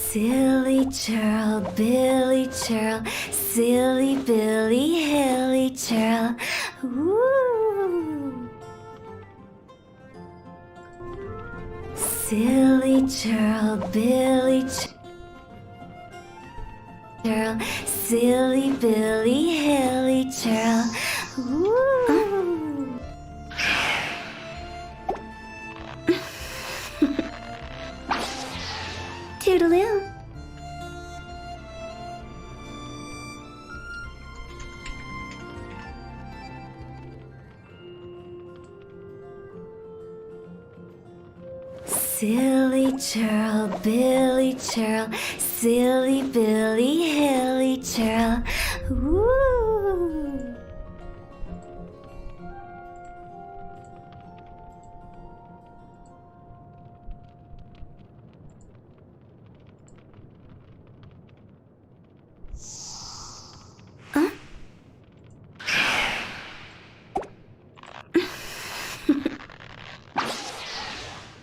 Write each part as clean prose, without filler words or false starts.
Silly churl, Billy churl, silly Billy, hilly churl. Woo! Silly churl, Billy churl, silly Billy, hilly churl. Woo! Toodaloo. Silly churl, Billy churl, silly Billy, hilly churl. Woo!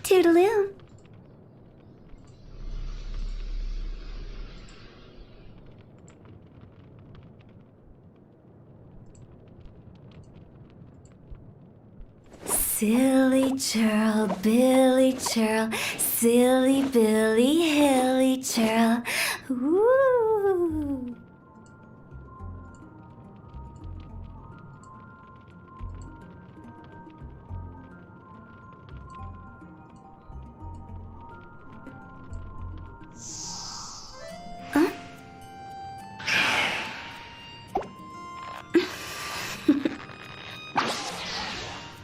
Toodaloo. Silly churl, Billy churl, silly Billy, hilly churl. Woo!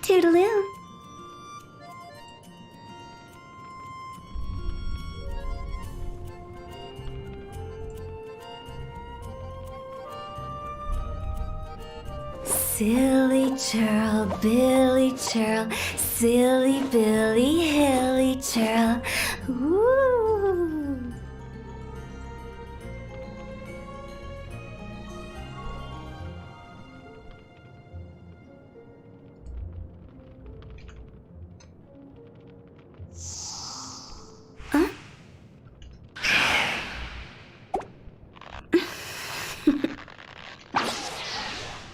Toodaloo. Silly churl, Billy churl, silly Billy, hilly churl. Woo!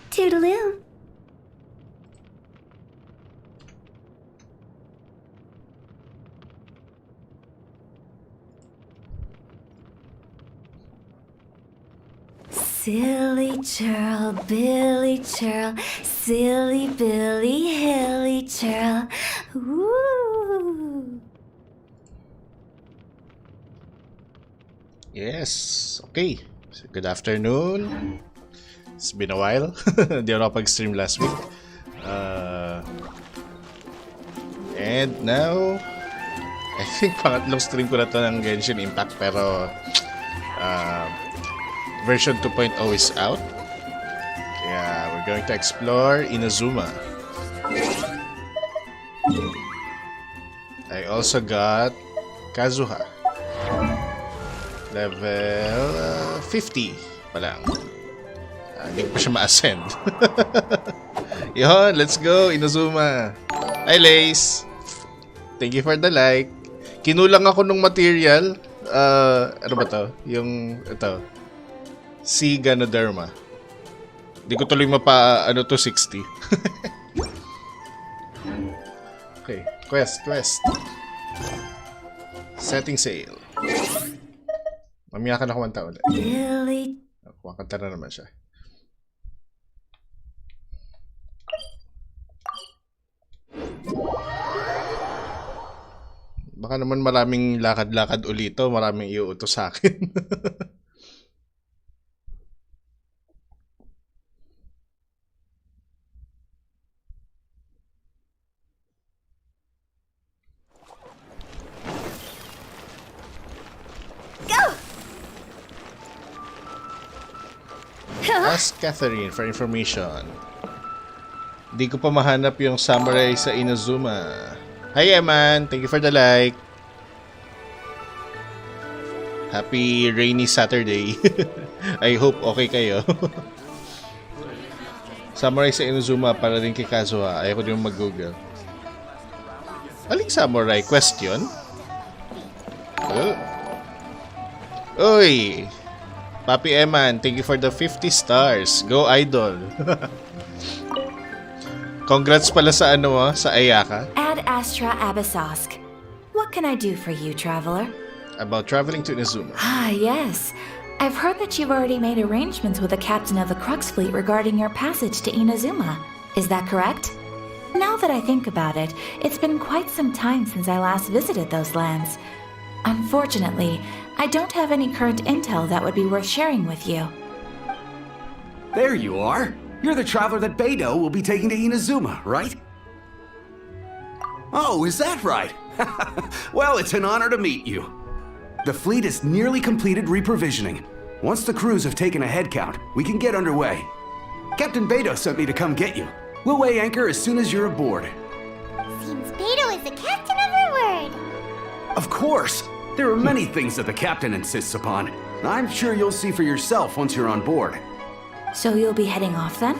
Toodaloo. Silly churl, Billy churl, silly Billy, hilly churl. Woo! Yes, okay. So, good afternoon. It's been a while. Di ako nakapag-stream last week. And now, I think pangatlong stream ko na to ng Genshin Impact, pero version 2.0 is out. Kaya we're going to explore Inazuma. I also got Kazuha. Level 50 pa lang. Hindi ko pa siya ma-ascend. Yun, let's go, Inazuma. Hi, Lace. Thank you for the like. Kinulang ako ng material. Ano ba to? Yung, ito. Si Ganoderma. Hindi ko tuloy ano to, 60. Okay, quest. Setting sail. Mamaya ka na kumanta ulit. Kumakanta na naman siya. Baka naman maraming lakad-lakad ulito, maraming iuutos sa akin. Ask Catherine for information. Di ko pa mahanap yung samurai sa Inazuma. Hi Eman, thank you for the like. Happy rainy Saturday. I hope okay kayo. Samurai sa Inazuma para rin kay Kazuha. Ayaw ko din mag-google. Aling samurai? Question? Uy! Papi Eman, thank you for the 50 stars. Go Idol. Congrats pala sa sa Ayaka. Ad Astra Abyssosk. What can I do for you, traveler? About traveling to Inazuma. Ah, yes. I've heard that you've already made arrangements with the captain of the Crux fleet regarding your passage to Inazuma. Is that correct? Now that I think about it, it's been quite some time since I last visited those lands. Unfortunately, I don't have any current intel that would be worth sharing with you. There you are. You're the traveler that Beidou will be taking to Inazuma, right? Oh, is that right? Well, it's an honor to meet you. The fleet is nearly completed reprovisioning. Once the crews have taken a head count, we can get underway. Captain Beidou sent me to come get you. We'll weigh anchor as soon as you're aboard. Seems Beidou is the captain of her word. Of course. There are many things that the captain insists upon. I'm sure you'll see for yourself once you're on board. So you'll be heading off then?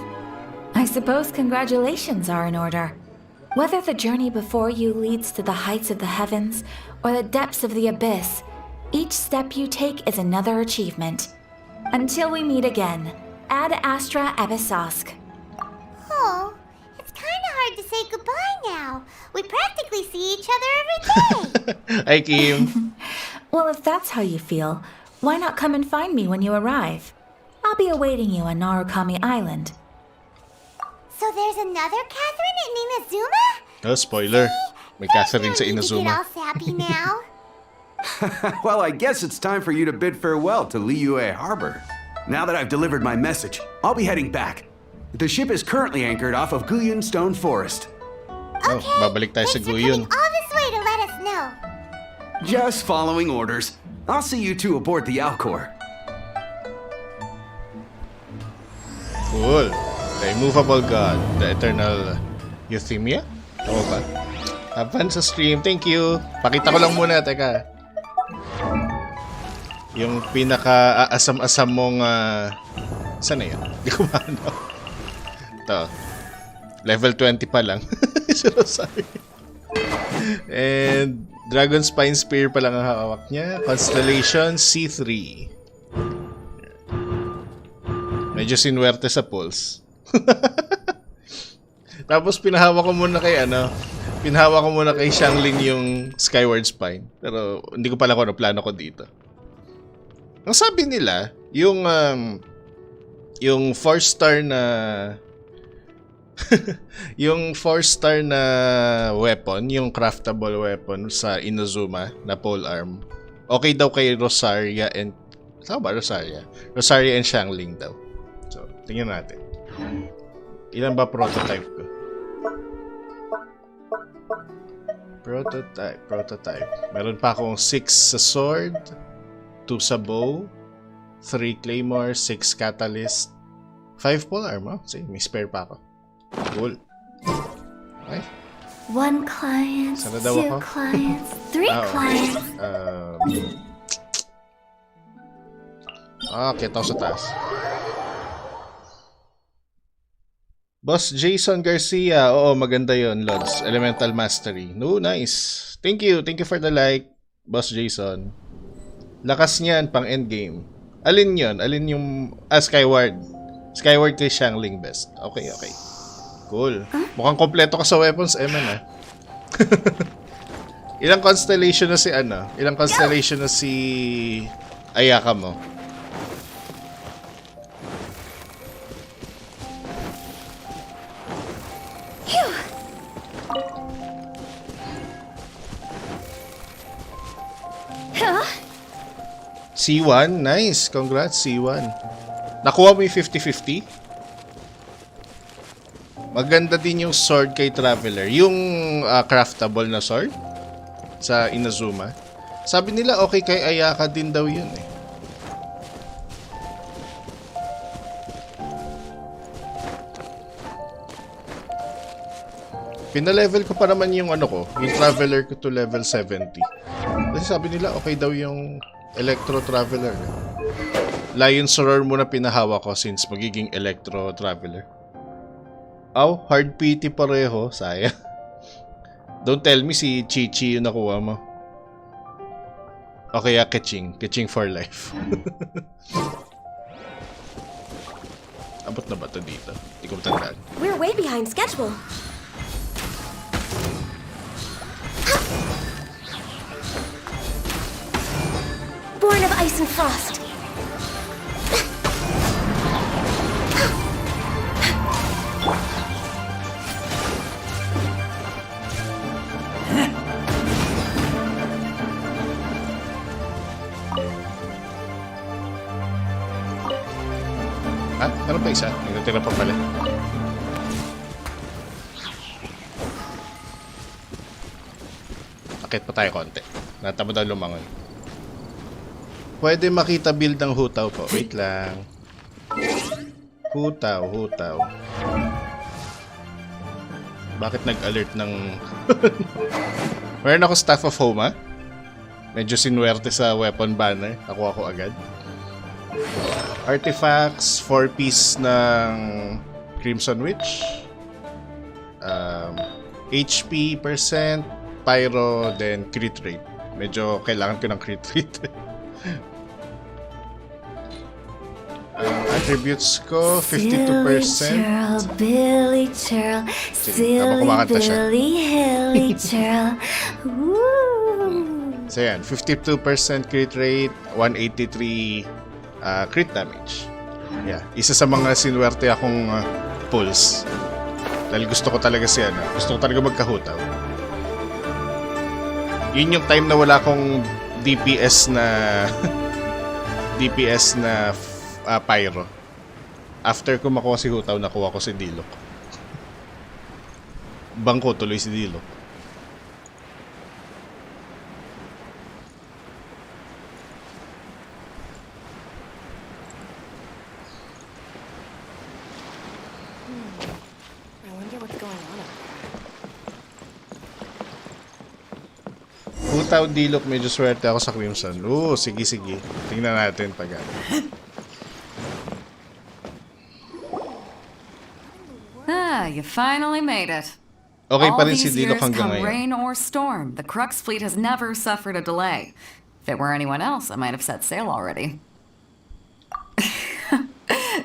I suppose congratulations are in order. Whether the journey before you leads to the heights of the heavens or the depths of the abyss, each step you take is another achievement. Until we meet again, Ad Astra Abyssosk. Oh, it's kind of hard to say goodbye now. We practically see each other every day. Hi, Kim. Well, if that's how you feel, why not come and find me when you arrive? I'll be awaiting you on Narukami Island. So there's another Catherine in Inazuma? Oh, spoiler. May Catherine sa There's no need to get Inazuma. all sappy now. Well, I guess it's time for you to bid farewell to Liyue Harbor. Now that I've delivered my message, I'll be heading back. The ship is currently anchored off of Guyun Stone Forest. Oh, babalik tayo sa Thanks for Guyun. coming all this way to let us know. Just following orders. I'll see you two aboard the Alcor. Cool. The immovable god, the eternal Euthymia? Tama ba? Have fun sa stream. Thank you. Pakita ko lang muna, teka. Yung pinaka-asam-asam mong saan na yun? Hindi ko maano. Ito. Level 20 pa lang. Sorry. And Dragon Spine Spear pa lang ang hawak niya. Constellation C3. Medyo sinuwerte sa pulse. Tapos pinahawa ko muna kay Xiangling yung Skyward Spine. Pero hindi ko pala kung ano plano ko dito. Ang sabi nila, yung 4-star na yung 4-star na weapon, yung craftable weapon sa Inazuma na polearm, okay daw kay Rosaria and Rosaria and Xiangling daw. So, tingnan natin. Ilan ba prototype ko? Prototype. Meron pa akong 6 sa sword, 2 sa bow, 3 claymore, 6 catalyst, 5 polearm. See, may spare pa ako. Cool. Okay. 1 client, Sana daw 2 ako? clients, 3 clients. Okay, ito sa taas. Boss Jason Garcia. Oo, maganda yon, Lods. Elemental Mastery. No, nice. Thank you for the like, Boss Jason. Lakas niyan, pang endgame. Alin yon? Alin yung... Skyward. Skyward kay Xiangling best. Okay. Cool. Mukhang kompleto ka sa weapons, Eman, Ilang constellation na si Ilang constellation na si Ayaka mo? C1? Nice. Congrats, C1. Nakuha mo yung 50-50? Maganda din yung sword kay Traveler. Yung craftable na sword sa Inazuma. Sabi nila okay kay Ayaka din daw yun Pinalevel ko pa naman yung yung Traveler ko to level 70. Kasi sabi nila okay daw yung Electro Traveler. Lion's Roar muna pinahawa ko since magiging Electro Traveler. Hard PT pareho. Sayang. Don't tell me si Chichi yung nakuha mo. Okay, Keching for life. Abot na ba ito dito? Hindi ko matandaan. We're way behind schedule. Born of ice and frost. Ah, meron pa isa? Nagtitira pa pala. Akit pa tayo konti. Natamo daw lumangon. Pwede makita build ng hutaw po. Wait lang. Hutaw. Bakit nag-alert ng... Meron ako Staff of Homa. Medyo sinuwerte sa weapon banner. Nakuha ko agad. Artifacts, 4-piece ng Crimson Witch. HP percent, Pyro, then crit rate. Medyo kailangan ko ng crit rate. Attributes ko, 52%. Billy churl, silly Billy hilly churl. So yan, 52% crit rate, 183 crit damage. Yeah, isa sa mga sinuwerte akong pulls. Dahil gusto ko talaga gusto ko talaga magkahutaw. Yun yung time na wala akong DPS na Pyro. After ko makuha si Hutaw, nakuha ko si Dilok. Bangko tuloy si Dilok. I wonder what's going on. Hutaw, Dilok, medyo swerte ako sa Crimson. Oo, sige. Tingnan natin pag You finally made it. okay pa All rin si these Dilok years, hanggang come ngayon. rain or storm, the Crux fleet has never suffered a delay. If it were anyone else, I might have set sail already.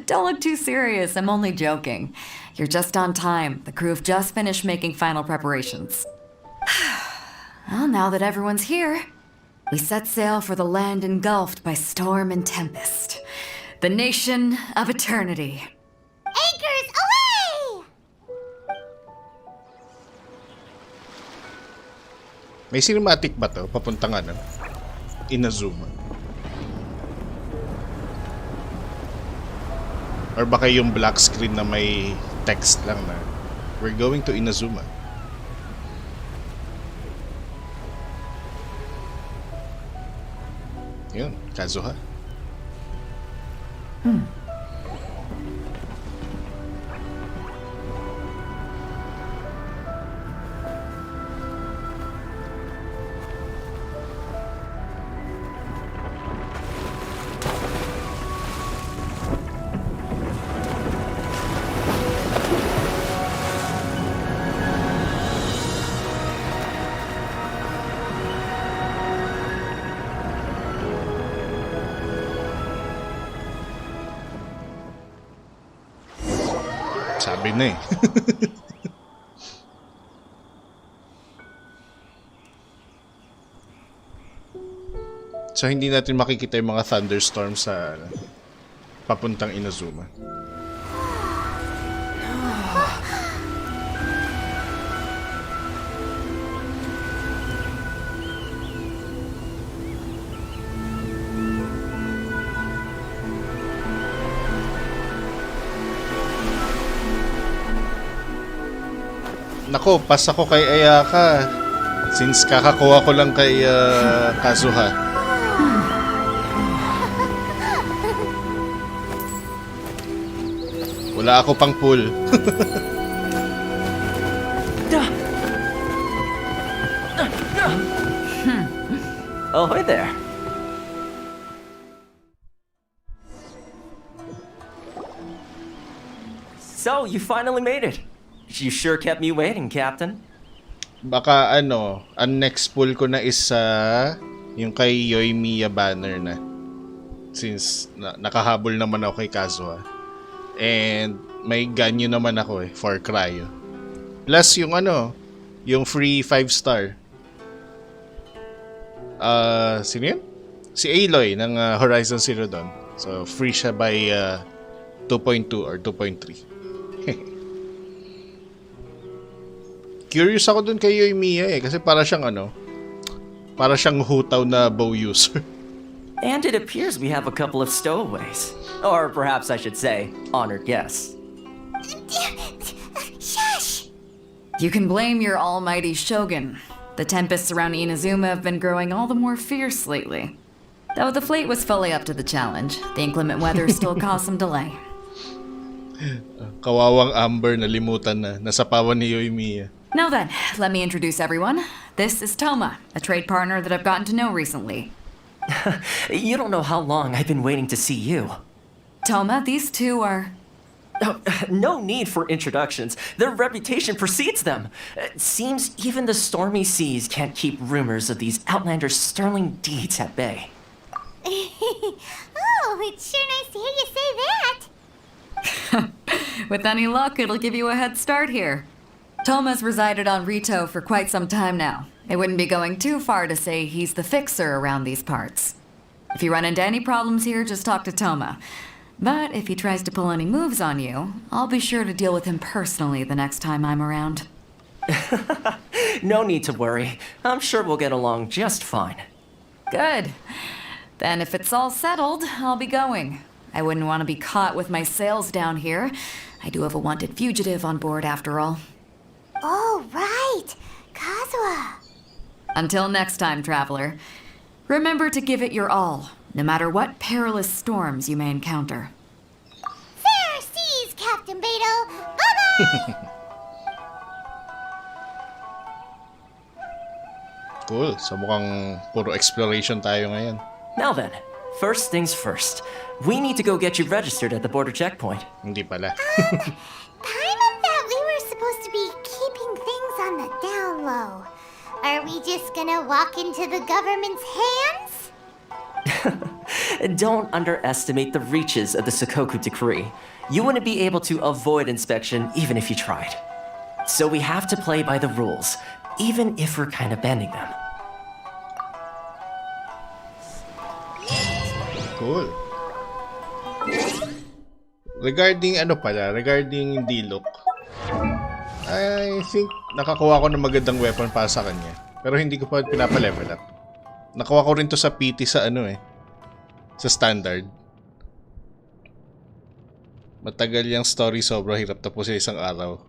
Don't look too serious. I'm only joking. You're just on time. The crew have just finished making final preparations. Well, now that everyone's here, we set sail for the land engulfed by storm and tempest. The nation of eternity. Anchors away! May cinematic ba to? Papuntang Inazuma. Or baka yung black screen na may text lang na we're going to Inazuma. Yun, Kazuha. Sabi na eh. So hindi natin makikita yung mga thunderstorm sa papuntang Inazuma. Nako, pas ako kay Ayaka. Since kakakuha ko lang kay Kazuha. Wala ako pang pool. Oh, hi there. So, you finally made it. You sure kept me waiting, Captain. Baka ang next pool ko na is Yung kay Yoimiya banner na. Since nakahabol naman ako kay Kazuha. And may ganyo naman ako for cryo. Plus yung yung free 5-star. Sino yun? Si Aloy ng Horizon Zero Dawn. So free siya by 2.2 or 2.3. Curious ako dun kay Yoimiya kasi para siyang para siyang hutaw na bow user. And it appears we have a couple of stowaways. Or perhaps I should say, honored guests. Shush! You can blame your almighty shogun. The tempests around Inazuma have been growing all the more fierce lately. Though the fleet was fully up to the challenge, the inclement weather still caused some delay. Kawawang Amber nalimutan na. Nasapawan ni Yoimiya. Now then, let me introduce everyone. This is Toma, a trade partner that I've gotten to know recently. You don't know how long I've been waiting to see you. Toma, these two are... Oh, no need for introductions. Their reputation precedes them. It seems even the stormy seas can't keep rumors of these outlanders' sterling deeds at bay. Oh, it's sure nice to hear you say that. With any luck, it'll give you a head start here. Toma's resided on Rito for quite some time now. It wouldn't be going too far to say he's the fixer around these parts. If you run into any problems here, just talk to Toma. But if he tries to pull any moves on you, I'll be sure to deal with him personally the next time I'm around. No need to worry. I'm sure we'll get along just fine. Good. Then if it's all settled, I'll be going. I wouldn't want to be caught with my sails down here. I do have a wanted fugitive on board after all. Oh, right. Kazuha. Until next time, traveler. Remember to give it your all, no matter what perilous storms you may encounter. Fair seas, Captain Beto. Bye-bye! Cool. So mukhang puro exploration tayo ngayon. Now then, first things first. We need to go get you registered at the border checkpoint. Hindi pala. Paimon thought we were supposed to be keeping things on the down low. Are we just gonna walk into the government's hands? Don't underestimate the reaches of the Sakoku decree. You wouldn't be able to avoid inspection even if you tried. So we have to play by the rules, even if we're kind of bending them. Cool. Regarding regarding Diluc, I think nakakuha ko ng magandang weapon para sa kanya. Pero hindi ko pa pinapa-level up. Nakuha ko rin to sa PT sa sa standard. Matagal yung story, sobrang hirap tapos sa isang araw.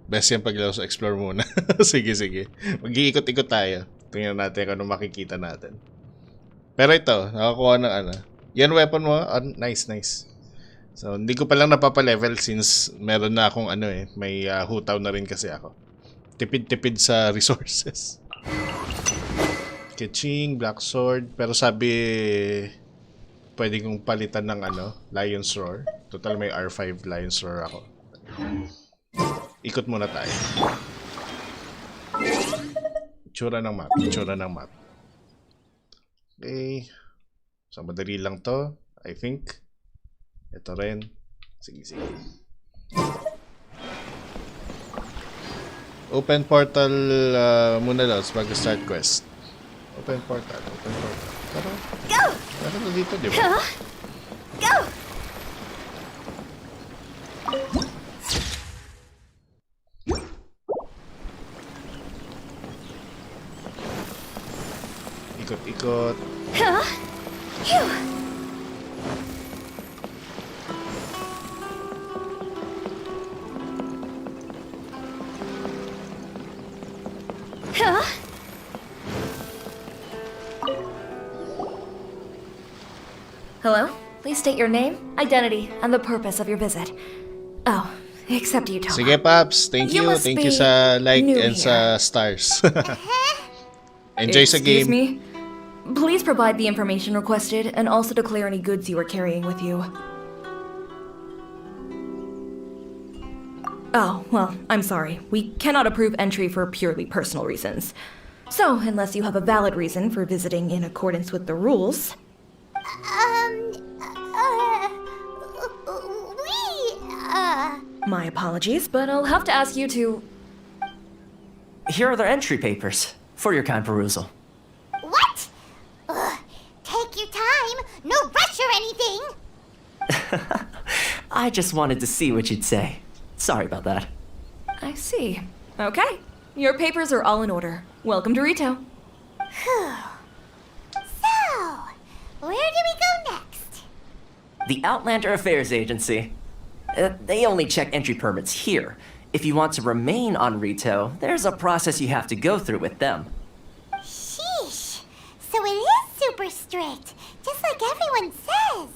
Best yan paglaro sa explore muna. Sige. Mag-iikot-ikot tayo. Tingnan natin kung ano makikita natin. Pero ito, nakakuha ng yan weapon mo, nice. So, hindi ko pa lang napapa-level since meron na akong may hutaw na rin kasi ako. Tipid-tipid sa resources. Kitching, black sword, pero sabi pwede kong palitan ng Lion's Roar. Total may R5 Lion's Roar ako. Ikot muna tayo. Itsura ng map. Okay. So, madali lang to. I think. Ito rin. Sige. Open portal muna lang bago start quest. Open portal. Tara. Go! Meron na dito, di ba? Go! Ikot-ikot. Hello? Please state your name, identity, and the purpose of your visit. Oh, except you, Toma. Sige, Paps. Thank You you. must Thank you be sa like new and sa stars. Enjoy sa Excuse game. me? Please provide the information requested and also declare any goods you are carrying with you. Oh, well, I'm sorry. We cannot approve entry for purely personal reasons. So, unless you have a valid reason for visiting in accordance with the rules... My apologies, but I'll have to ask you to... Here are their entry papers for your kind perusal. What? Ugh, take your time. No rush or anything. I just wanted to see what you'd say. Sorry about that. I see. Okay. Your papers are all in order. Welcome to Rito. Whew. So, where do we go next? The Outlander Affairs Agency. They only check entry permits here. If you want to remain on Rito, there's a process you have to go through with them. Sheesh. So it is super strict, just like everyone says.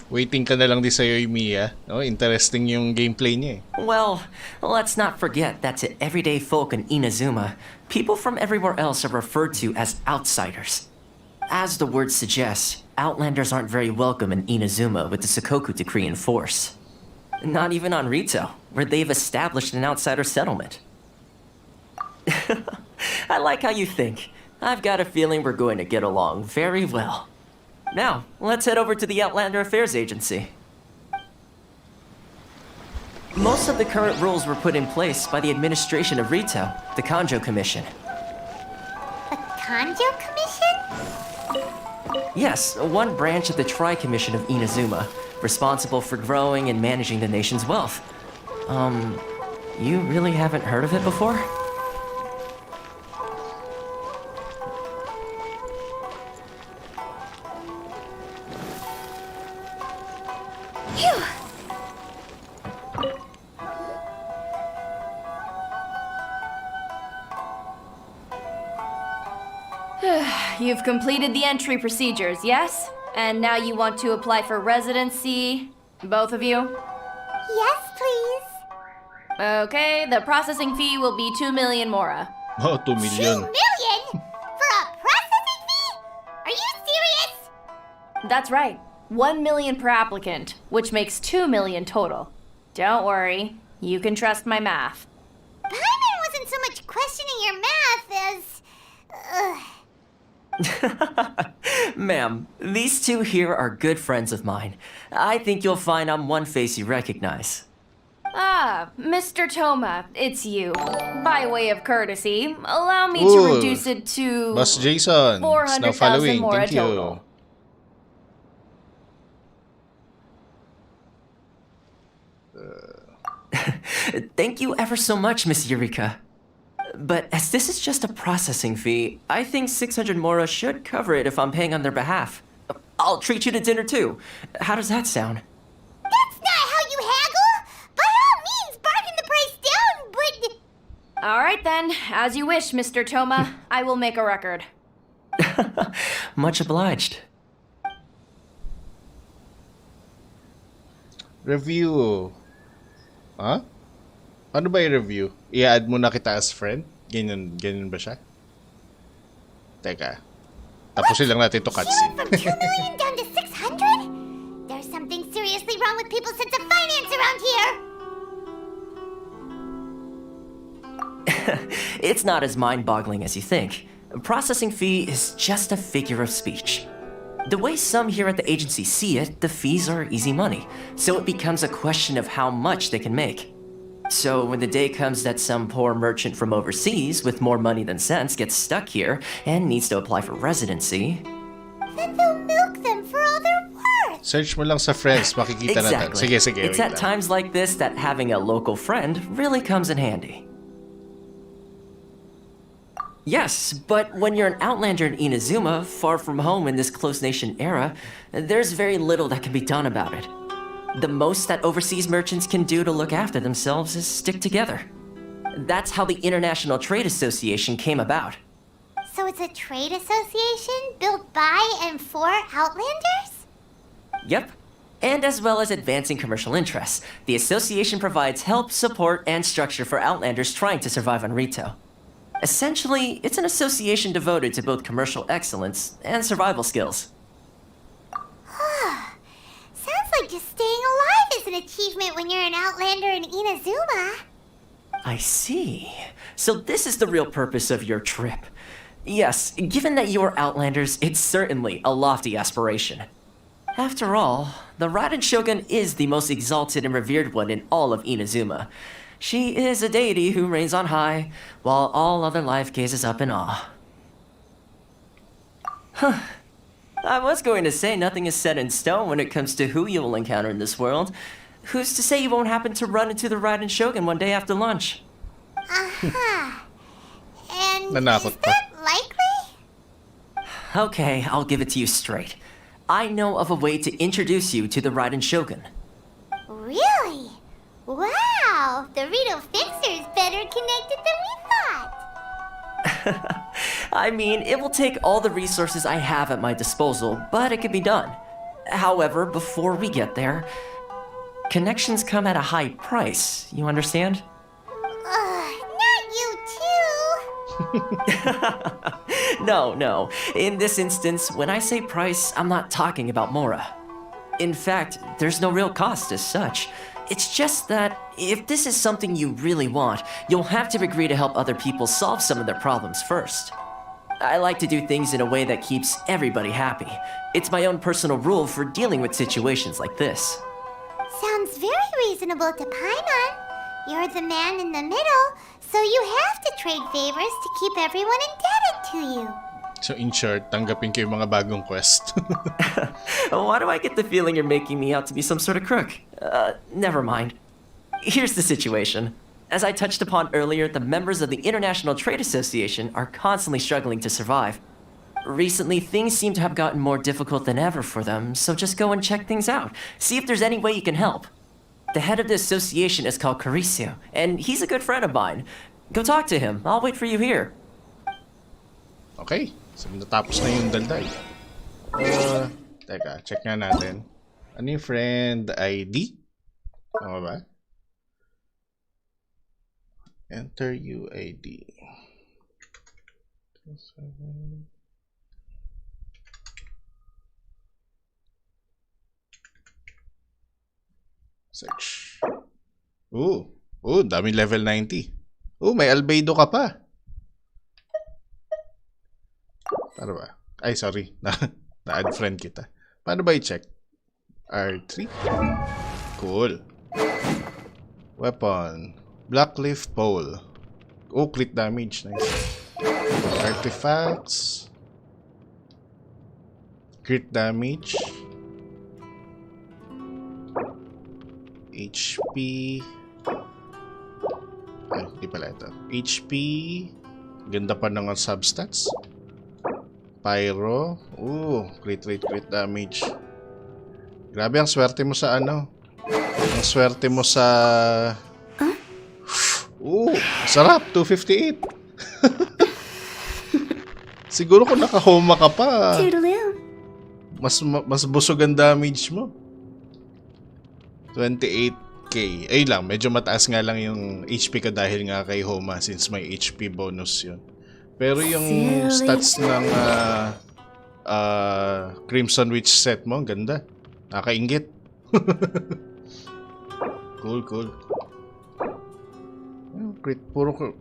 Waiting ka na lang di sa'yo, Mia. Oh, interesting yung gameplay niya eh. Well, let's not forget that to everyday folk in Inazuma, people from everywhere else are referred to as outsiders. As the word suggests, Outlanders aren't very welcome in Inazuma with the Sakoku Decree in force. Not even on Rito, where they've established an outsider settlement. I like how you think. I've got a feeling we're going to get along very well. Now, let's head over to the Outlander Affairs Agency. Most of the current rules were put in place by the administration of Rito, the Kanjo Commission. The Kanjo Commission? Yes, one branch of the Tri-Commission of Inazuma, responsible for growing and managing the nation's wealth. You really haven't heard of it before? You've completed the entry procedures, yes? And now you want to apply for residency? Both of you? Yes, please. Okay, the processing fee will be 2 million mora. Oh, 2 2 million. million? For a processing fee? Are you serious? That's right. 1 million per applicant, which makes 2 million total. Don't worry, you can trust my math. Paimon wasn't so much questioning your math as... Ma'am, these two here are good friends of mine. I think you'll find I'm one face you recognize. Ah, Mr. Toma, it's you. By way of courtesy, allow me to Ooh. reduce it to... Boss Jason, is now 400,000 following. mora Thank you. total. Thank you ever so much, Miss Eureka. But as this is just a processing fee, I think 600 mora should cover it if I'm paying on their behalf. I'll treat you to dinner too. How does that sound? That's not how you haggle! By all means, bargain the price down, but... All right then, as you wish, Mr. Toma. I will make a record. Much obliged. Review. Ha? Ano ba yung review? I-add mo na kita as friend? Ganyan ba siya? Teka. Tapusin lang natin to cutscene. From 2 million down to 600? There's something seriously wrong with people's sense of finance around here! It's not as mind-boggling as you think. A processing fee is just a figure of speech. The way some here at the agency see it, the fees are easy money, so it becomes a question of how much they can make. So when the day comes that some poor merchant from overseas with more money than sense gets stuck here and needs to apply for residency... Then they'll milk them for all they're worth! Search mo lang sa friends, makikita natin. Exactly. Sige, It's wait at lang. times like this that having a local friend really comes in handy. Yes, but when you're an outlander in Inazuma, far from home in this close nation era, there's very little that can be done about it. The most that overseas merchants can do to look after themselves is stick together. That's how the International Trade Association came about. So it's a trade association built by and for Outlanders? Yep. And as well as advancing commercial interests, the association provides help, support, and structure for Outlanders trying to survive on Rito. Essentially, it's an association devoted to both commercial excellence and survival skills. Sounds like just staying alive is an achievement when you're an Outlander in Inazuma. I see. So this is the real purpose of your trip. Yes, given that you are Outlanders, it's certainly a lofty aspiration. After all, the Raiden Shogun is the most exalted and revered one in all of Inazuma. She is a deity who reigns on high, while all other life gazes up in awe. Huh. I was going to say nothing is set in stone when it comes to who you will encounter in this world. Who's to say you won't happen to run into the Raiden Shogun one day after lunch? Aha. And Nanakot is pa. that likely? Okay, I'll give it to you straight. I know of a way to introduce you to the Raiden Shogun. Really? Wow, the Rito Fixer's better connected than we thought. I mean, it will take all the resources I have at my disposal, but it can be done. However, before we get there, connections come at a high price, you understand? Not you too. No. In this instance, when I say price, I'm not talking about Mora. In fact, there's no real cost as such. It's just that if this is something you really want, you'll have to agree to help other people solve some of their problems first. I like to do things in a way that keeps everybody happy. It's my own personal rule for dealing with situations like this. Sounds very reasonable to Paimon. You're the man in the middle, so you have to trade favors to keep everyone indebted to you. So in short, tanggapin ko yung mga bagong quest. Why do I get the feeling you're making me out to be some sort of crook? Never mind. Here's the situation. As I touched upon earlier, the members of the International Trade Association are constantly struggling to survive. Recently, things seem to have gotten more difficult than ever for them, so just go and check things out. See if there's any way you can help. The head of the association is called Caricio, and he's a good friend of mine. Go talk to him. I'll wait for you here. Okay. So natapos na yung daldal. Teka, check nga natin. Ano yung friend ID? Tama ba? Enter UID. Search. Dami level 90. May albedo ka pa. Paano ba? Ay, sorry. Na-add friend kita. Paano ba i-check? R3? Cool. Weapon. Blackleaf Pole. Crit damage. Nice. Artifacts. Crit damage. HP. Ay, di pala ito. HP. Ganda pa ng substats. Pyro. Crit damage. Grabe ang swerte mo sa ano. Ang swerte mo sa... sarap. 258. Siguro kung naka-homa ka pa, mas busog ang damage mo. 28k. Ay lang, medyo mataas nga lang yung HP ka dahil nga kay Homa since may HP bonus yun. Pero yung stats ng Crimson Witch set mo, ganda. Nakainggit. Cool.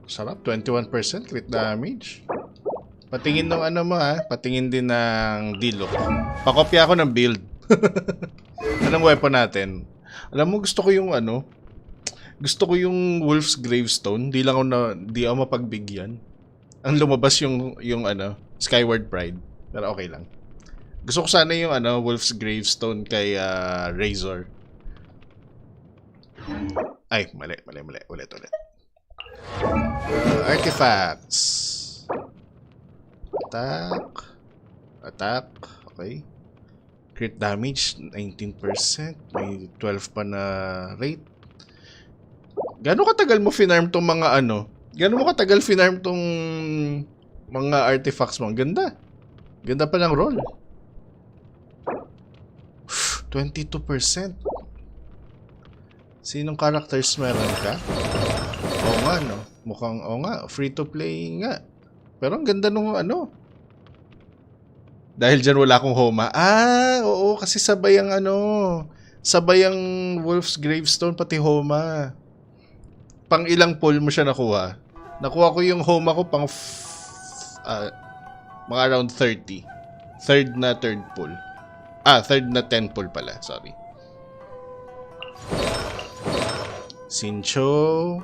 Sarap, 21% crit damage. Patingin ng ano mo patingin din ng dilo. Pakopya ako ng build. Anong weapon natin? Alam mo, gusto ko yung Wolf's Gravestone. Di ako mapagbigyan. Ang lumabas yung Skyward Pride. Pero okay lang. Gusto ko sana yung Wolf's Gravestone kay Razor. Ay, mali. Ulit. Artifacts. Attack. Okay. Crit damage, 19%. May 12 pa na rate. Gano'ng katagal mo finarm tong mga Gano'n mo katagal finarm tong mga artifacts mo? Ganda. Ganda pa ng roll. 22%. Sinong characters meron ka? Oo nga, no? Mukhang, free to play nga. Pero ang ganda nung Dahil dyan wala akong Homa. Oo, kasi sabay ang Wolf's Gravestone pati Homa. pang ilang pull mo siya nakuha? Nakuha ko yung home ako pang mga around 30. Third pull. Third na 10 pull pala. Sorry. Sincho.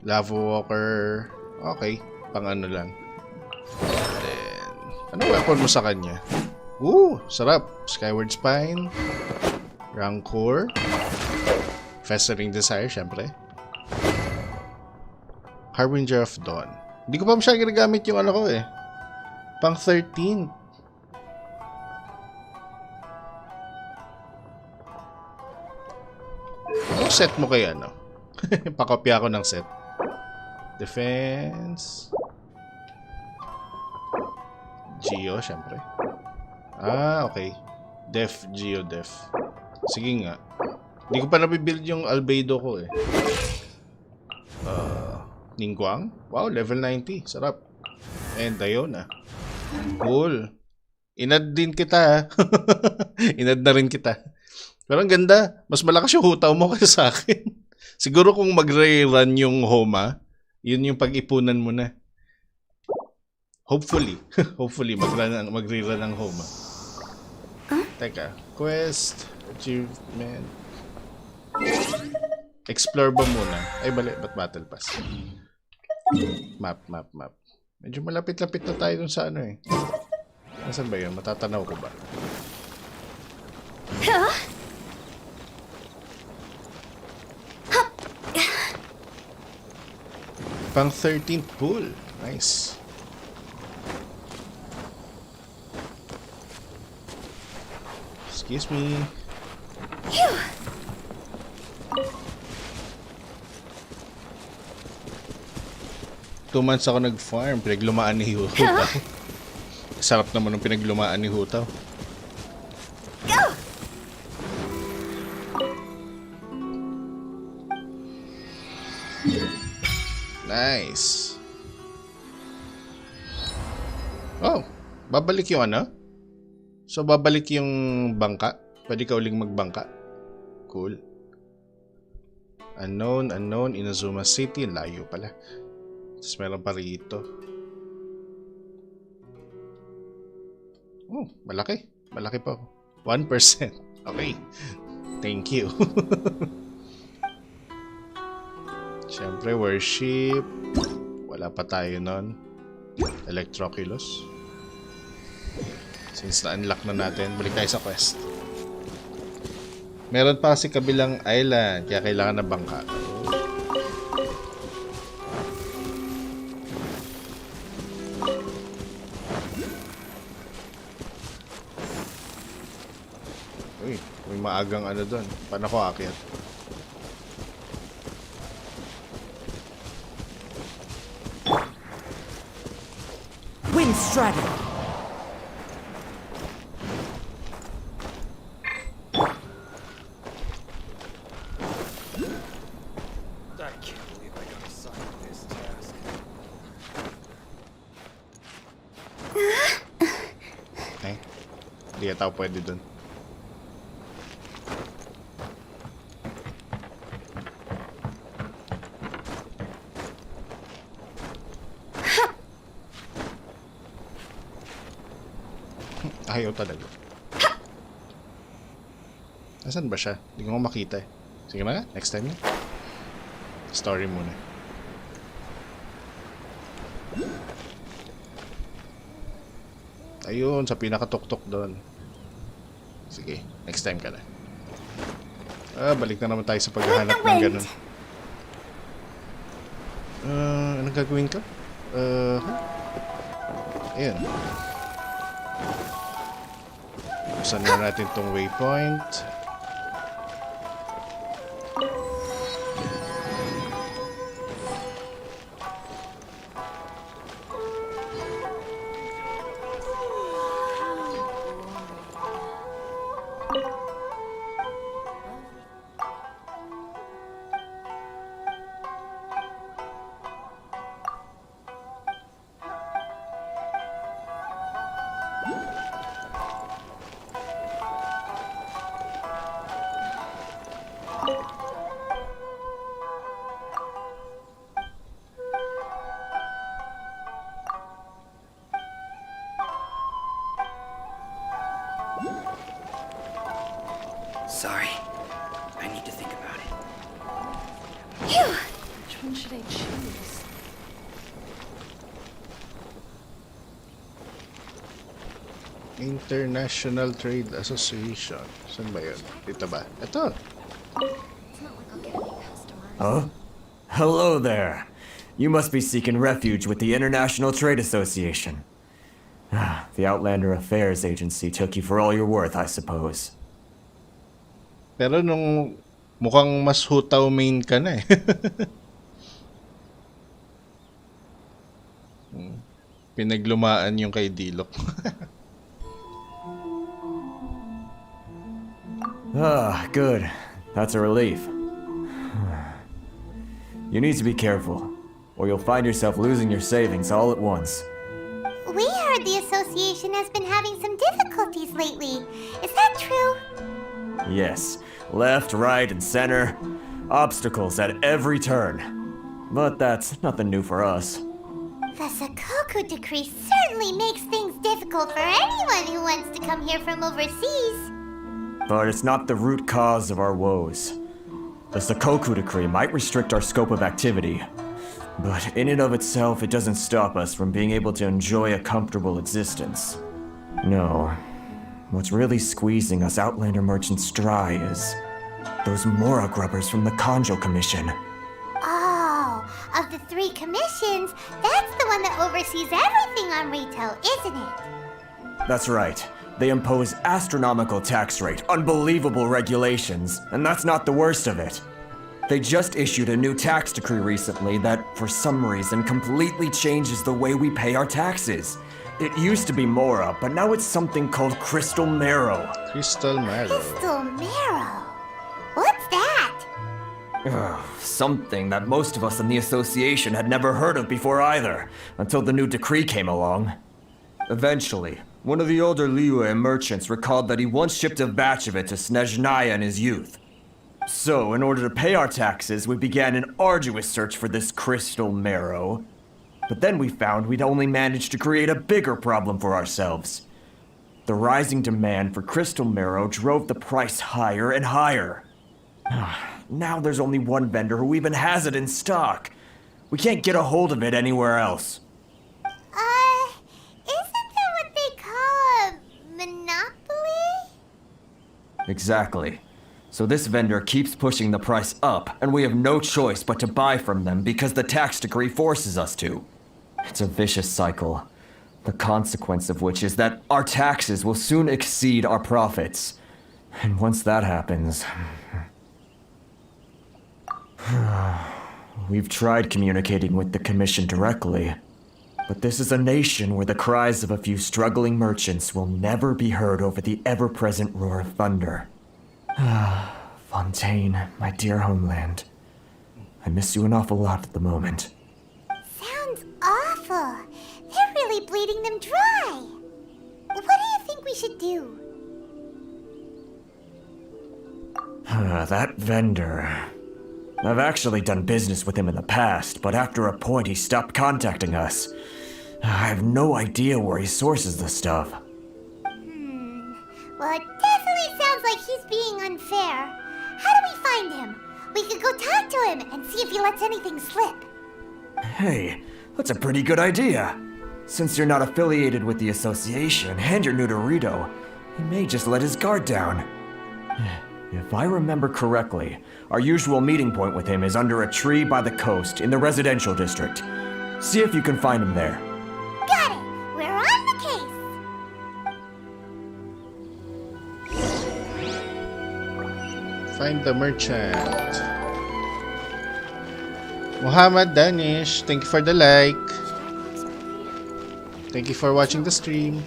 Lava Walker. Okay. Pang ano lang. Then, ano weapon mo sa kanya? Sarap. Skyward Spine. Rancor. Festering Desire, syempre. Harbinger of Dawn. Hindi ko pa masyadong ginagamit yung ano ko eh. Pang 13. Anong set mo kaya, no? Pakopya ako ng set. Defense. Geo, syempre. Okay. Geo, Def. Sige nga. Hindi ko pa nabibuild yung albedo ko eh. Ningguang? Wow, level 90. Sarap. And Diona. Cool. Inad din kita. Inad na rin kita. Pero ang ganda. Mas malakas yung hutaw mo kaysa sa akin. Siguro kung mag-rerun yung Homa, yun yung pag-ipunan mo na. Hopefully. Hopefully, mag-rerun ang Homa. Teka. Quest. Achievement. Explore ba muna? Ay, bali. Ba't Battle Pass? Map. Medyo malapit-lapit na tayo dun sa ano eh. Nasaan ba yun? Matatanaw ko ba? Pang 13th pool. Nice. Excuse me. 2 months ako nag-farm. Pinaglumaan ni Hutaw. Sarap naman ng pinaglumaan ni Hutaw. Nice. Oh, babalik yung ano? So, babalik yung bangka? Pwede ka uling magbangka? Cool. Unknown, Inazuma City. Layo pala. Tapos meron pa rito. Oh, malaki. Malaki pa. 1%. Okay. Thank you. Siyempre, worship. Wala pa tayo nun. Electroculus. Since na-unlock na natin, balik tayo sa quest. Meron pa kasi kabilang island, kaya kailangan na bangka. Uy, may maagang ano doon. Paano ko aakyat? Wind Strider. Hindi yata ako pwede dun. Ayaw talaga. Nasaan ba siya? Hindi ko makita eh. Sige na nga, next time na. Story muna. Ayun, sa pinakatuktok doon. Sige, next time ka na. Balik na naman tayo sa paghahanap ng ganun. Anong gagawin ka? Ayun. Buksan na natin tong waypoint. International Trade Association. Saan ba yun? Dito ba? Ito. Huh? Hello there. You must be seeking refuge with the International Trade Association. The Outlander Affairs Agency took you for all you're worth, I suppose. Pero nung mukhang mas hutaw main ka na eh. Pinaglumaan yung kay Dilok. Good. That's a relief. You need to be careful, or you'll find yourself losing your savings all at once. We heard the association has been having some difficulties lately. Is that true? Yes, left, right, and center. Obstacles at every turn. But that's nothing new for us. The Sakoku decree certainly makes things difficult for anyone who wants to come here from overseas. But it's not the root cause of our woes. The Sakoku decree might restrict our scope of activity, but in and of itself, it doesn't stop us from being able to enjoy a comfortable existence. No, what's really squeezing us Outlander merchants dry is those Mora grubbers from the Kanjo Commission. Oh, of the 3 commissions, that's the one that oversees everything on retail, isn't it? That's right. They impose astronomical tax rate, unbelievable regulations, and that's not the worst of it. They just issued a new tax decree recently that, for some reason, completely changes the way we pay our taxes. It used to be Mora, but now it's something called Crystal Marrow. Crystal Marrow. Crystal Marrow? What's that? Something that most of us in the association had never heard of before either, until the new decree came along. Eventually, one of the older Liyue merchants recalled that he once shipped a batch of it to Snezhnaya in his youth. So, in order to pay our taxes, we began an arduous search for this crystal marrow. But then we found we'd only managed to create a bigger problem for ourselves. The rising demand for crystal marrow drove the price higher and higher. Now there's only one vendor who even has it in stock. We can't get a hold of it anywhere else. Isn't that what they call a monopoly? Exactly. So this vendor keeps pushing the price up, and we have no choice but to buy from them because the tax decree forces us to. It's a vicious cycle, the consequence of which is that our taxes will soon exceed our profits. And once that happens... We've tried communicating with the Commission directly, but this is a nation where the cries of a few struggling merchants will never be heard over the ever-present roar of thunder. Fontaine, my dear homeland. I miss you an awful lot at the moment. Sounds awful. They're really bleeding them dry. What do you think we should do? That vendor... I've actually done business with him in the past, but after a point he stopped contacting us. I have no idea where he sources the stuff. Well, it definitely sounds like he's being unfair. How do we find him? We could go talk to him and see if he lets anything slip. Hey, that's a pretty good idea. Since you're not affiliated with the association and you're new to Rito, he may just let his guard down. If I remember correctly, our usual meeting point with him is under a tree by the coast in the residential district. See if you can find him there. Got it! We're on the case! Find the merchant. Muhammad Danish, thank you for the like. Thank you for watching the stream.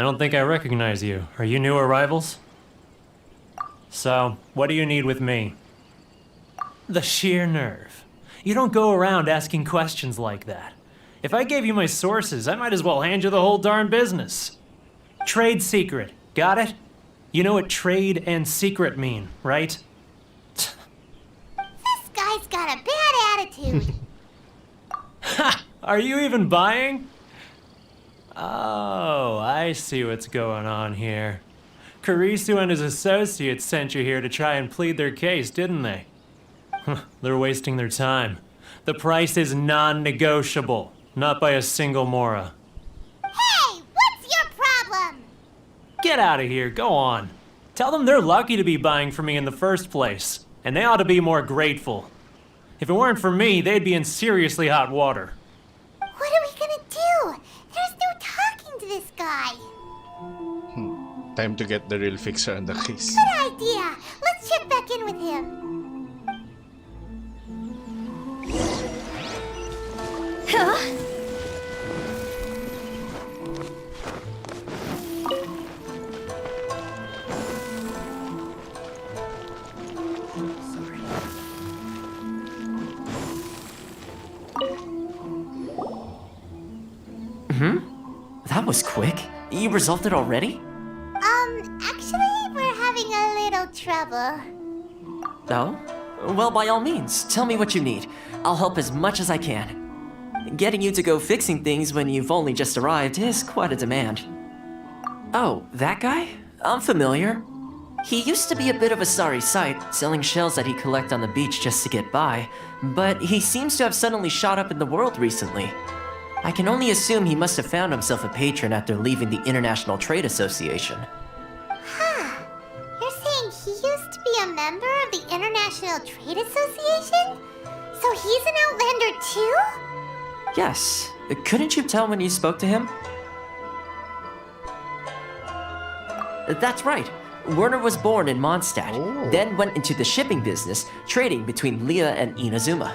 I don't think I recognize you. Are you new arrivals? So, what do you need with me? The sheer nerve. You don't go around asking questions like that. If I gave you my sources, I might as well hand you the whole darn business. Trade secret. Got it? You know what trade and secret mean, right? This guy's got a bad attitude. Ha! Are you even buying? Oh, I see what's going on here. Karisu and his associates sent you here to try and plead their case, didn't they? They're wasting their time. The price is non-negotiable, not by a single Mora. Hey, what's your problem? Get out of here, go on. Tell them they're lucky to be buying from me in the first place, and they ought to be more grateful. If it weren't for me, they'd be in seriously hot water. What are we gonna do? There's no talking to this guy. Time to get the real fixer on the case. Good idea. Let's check back in with him. That was quick. You resolved it already? Actually, we're having a little trouble. No? Well, by all means, tell me what you need. I'll help as much as I can. Getting you to go fixing things when you've only just arrived is quite a demand. Oh, that guy? I'm familiar. He used to be a bit of a sorry sight, selling shells that he'd collect on the beach just to get by, but he seems to have suddenly shot up in the world recently. I can only assume he must have found himself a patron after leaving the International Trade Association. Huh. You're saying he used to be a member of the International Trade Association? So he's an Outlander too? Yes. Couldn't you tell when you spoke to him? That's right. Werner was born in Mondstadt, then went into the shipping business, trading between Leah and Inazuma.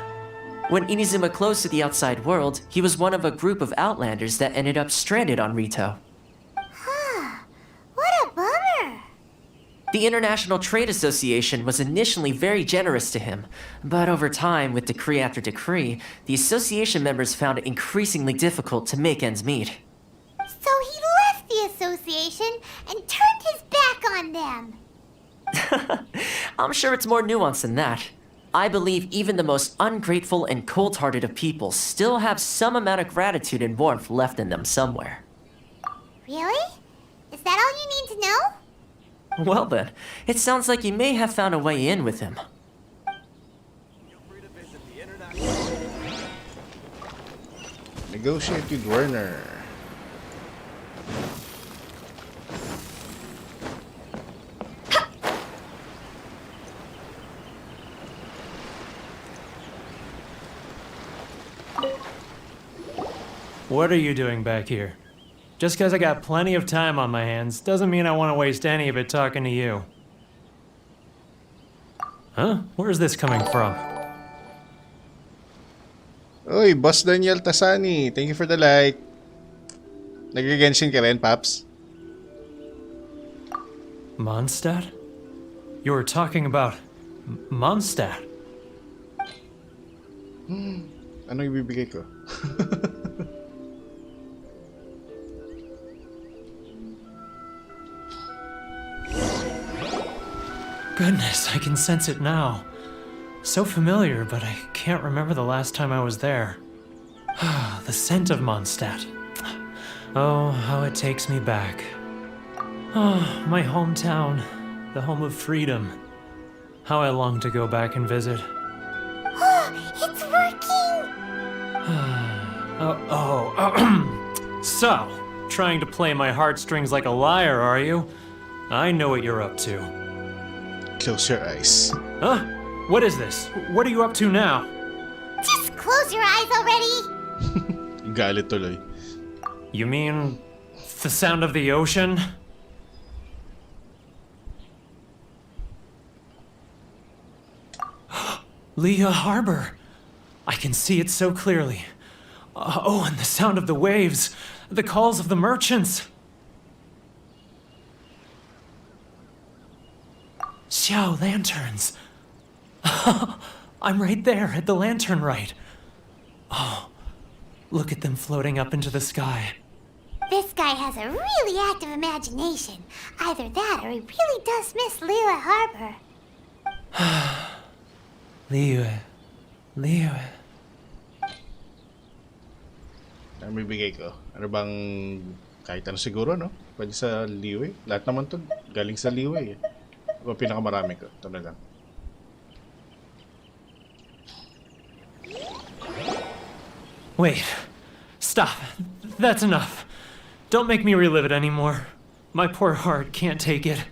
When Inazuma closed to the outside world, he was one of a group of Outlanders that ended up stranded on Rito. What a bummer. The International Trade Association was initially very generous to him, but over time, with decree after decree, the association members found it increasingly difficult to make ends meet. So he left the association and turned his back on them. I'm sure it's more nuanced than that. I believe even the most ungrateful and cold-hearted of people still have some amount of gratitude and warmth left in them somewhere. Really? Is that all you need to know? Well then, it sounds like you may have found a way in with him. Negotiate with Werner. What are you doing back here? Just because I got plenty of time on my hands doesn't mean I want to waste any of it talking to you. Huh? Where's this coming from? Uy, Boss Daniel Tasani. Thank you for the like. Nag-Genshin ka rin, Paps? Mondstadt? You were talking about Mondstadt. Ano ibibigay ko? Goodness, I can sense it now. So familiar, but I can't remember the last time I was there. The scent of Mondstadt. Oh, how it takes me back. Oh, my hometown, the home of freedom. How I long to go back and visit. It's working! So, trying to play my heartstrings like a liar, are you? I know what you're up to. Close your eyes. Huh? What is this? What are you up to now? Just close your eyes already! Galit tuloy. You mean the sound of the ocean? Leah Harbor. I can see it so clearly. Oh, and the sound of the waves, the calls of the merchants. Xiao lanterns. I'm right there at the lantern right. Oh, look at them floating up into the sky. This guy has a really active imagination. Either that or he really does miss Liyue Harbor. Liyue. Ano bibigay ko? Ano bang kahit ano siguro, no? Pwede sa Liway. Lahat naman to galing sa Liway. Ito pinakamarami ko. Ito na lang. Wait. Stop. That's enough. Don't make me relive it anymore. My poor heart can't take it.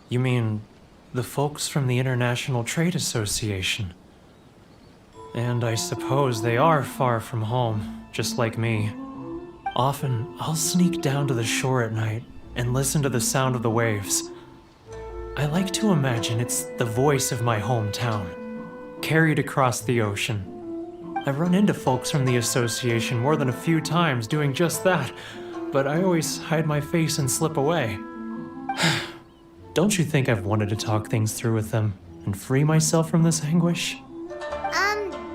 You mean the folks from the International Trade Association? And I suppose they are far from home, just like me. Often, I'll sneak down to the shore at night and listen to the sound of the waves. I like to imagine it's the voice of my hometown, carried across the ocean. I've run into folks from the association more than a few times doing just that, but I always hide my face and slip away. Don't you think I've wanted to talk things through with them and free myself from this anguish?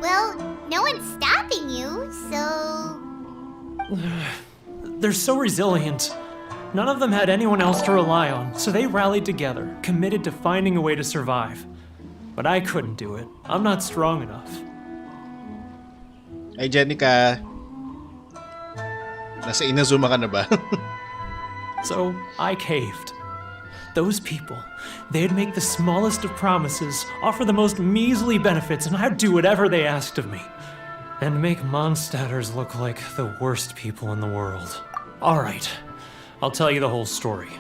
Well, no one's stopping you, so... They're so resilient. None of them had anyone else to rely on, so they rallied together, committed to finding a way to survive. But I couldn't do it. I'm not strong enough. Ay, Jenica. Nasa Inazuma ka na ba? So I caved. Those people, they'd make the smallest of promises, offer the most measly benefits, and I'd do whatever they asked of me. And make Mondstadters look like the worst people in the world. Alright, I'll tell you the whole story.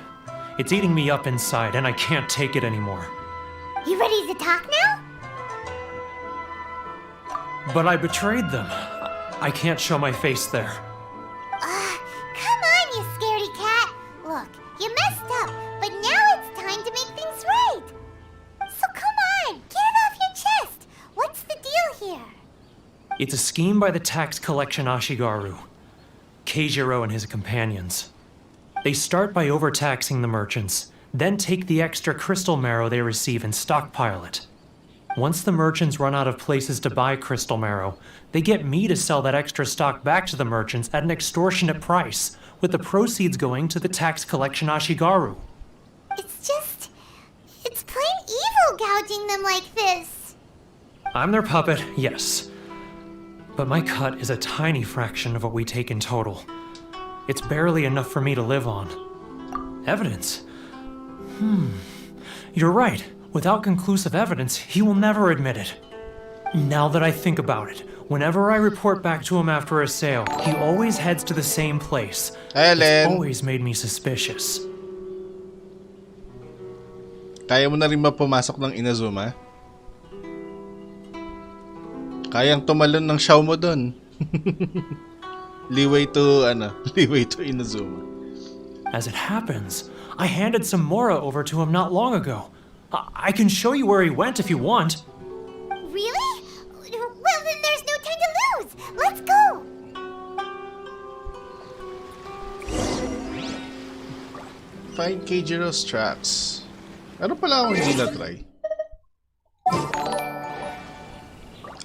It's eating me up inside, and I can't take it anymore. You ready to talk now? But I betrayed them. I can't show my face there. Come on, you scaredy cat. Look, you messed up, but now it's time to make things right. So come on, get it off your chest. What's the deal here? It's a scheme by the tax collection Ashigaru, Keijiro and his companions. They start by overtaxing the merchants, then take the extra crystal marrow they receive and stockpile it. Once the merchants run out of places to buy crystal marrow, they get me to sell that extra stock back to the merchants at an extortionate price, with the proceeds going to the tax collection Ashigaru. It's plain evil gouging them like this. I'm their puppet, yes. But my cut is a tiny fraction of what we take in total. It's barely enough for me to live on. Evidence? You're right. Without conclusive evidence, he will never admit it. Now that I think about it, whenever I report back to him after a sale, he always heads to the same place. It's always made me suspicious. Kaya mo na rin ba pumasok ng Inazuma? Kayang tumalon ng show mo dun. Leeway to Inazuma. As it happens, I handed some Mora over to him not long ago. I can show you where he went if you want. Really? Well, then there's no time to lose. Let's go. Find Keijiro's tracks. Ano pala akong hindi na-try?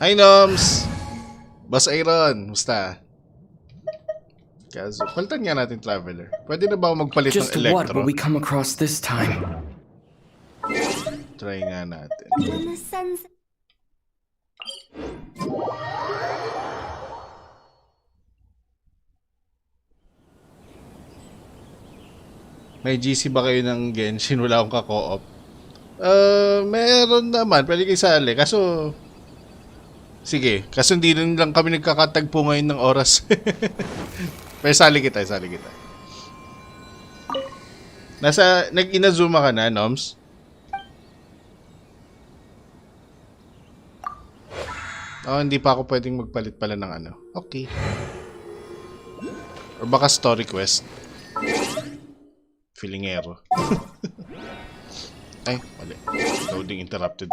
Hi, Noms! Boss Aaron, musta? Kaso, palitan nga natin Traveler. Pwede na ba ako magpalit ng Electro? Just what will we come across this time? Try nga natin. When the sun's... May GC ba kayo ng Genshin? Wala akong ka-co-op. Meron naman. Pwede kayo sali. Kaso... Sige. Kaso hindi rin lang kami nagkakatagpo ngayon ng oras. Pero sali kita. Nag-Inazuma ka na, Noms? Hindi pa ako pwedeng magpalit pala ng ano. Okay. Or baka story quest. Filingero. Ay, mali. Loading interrupted.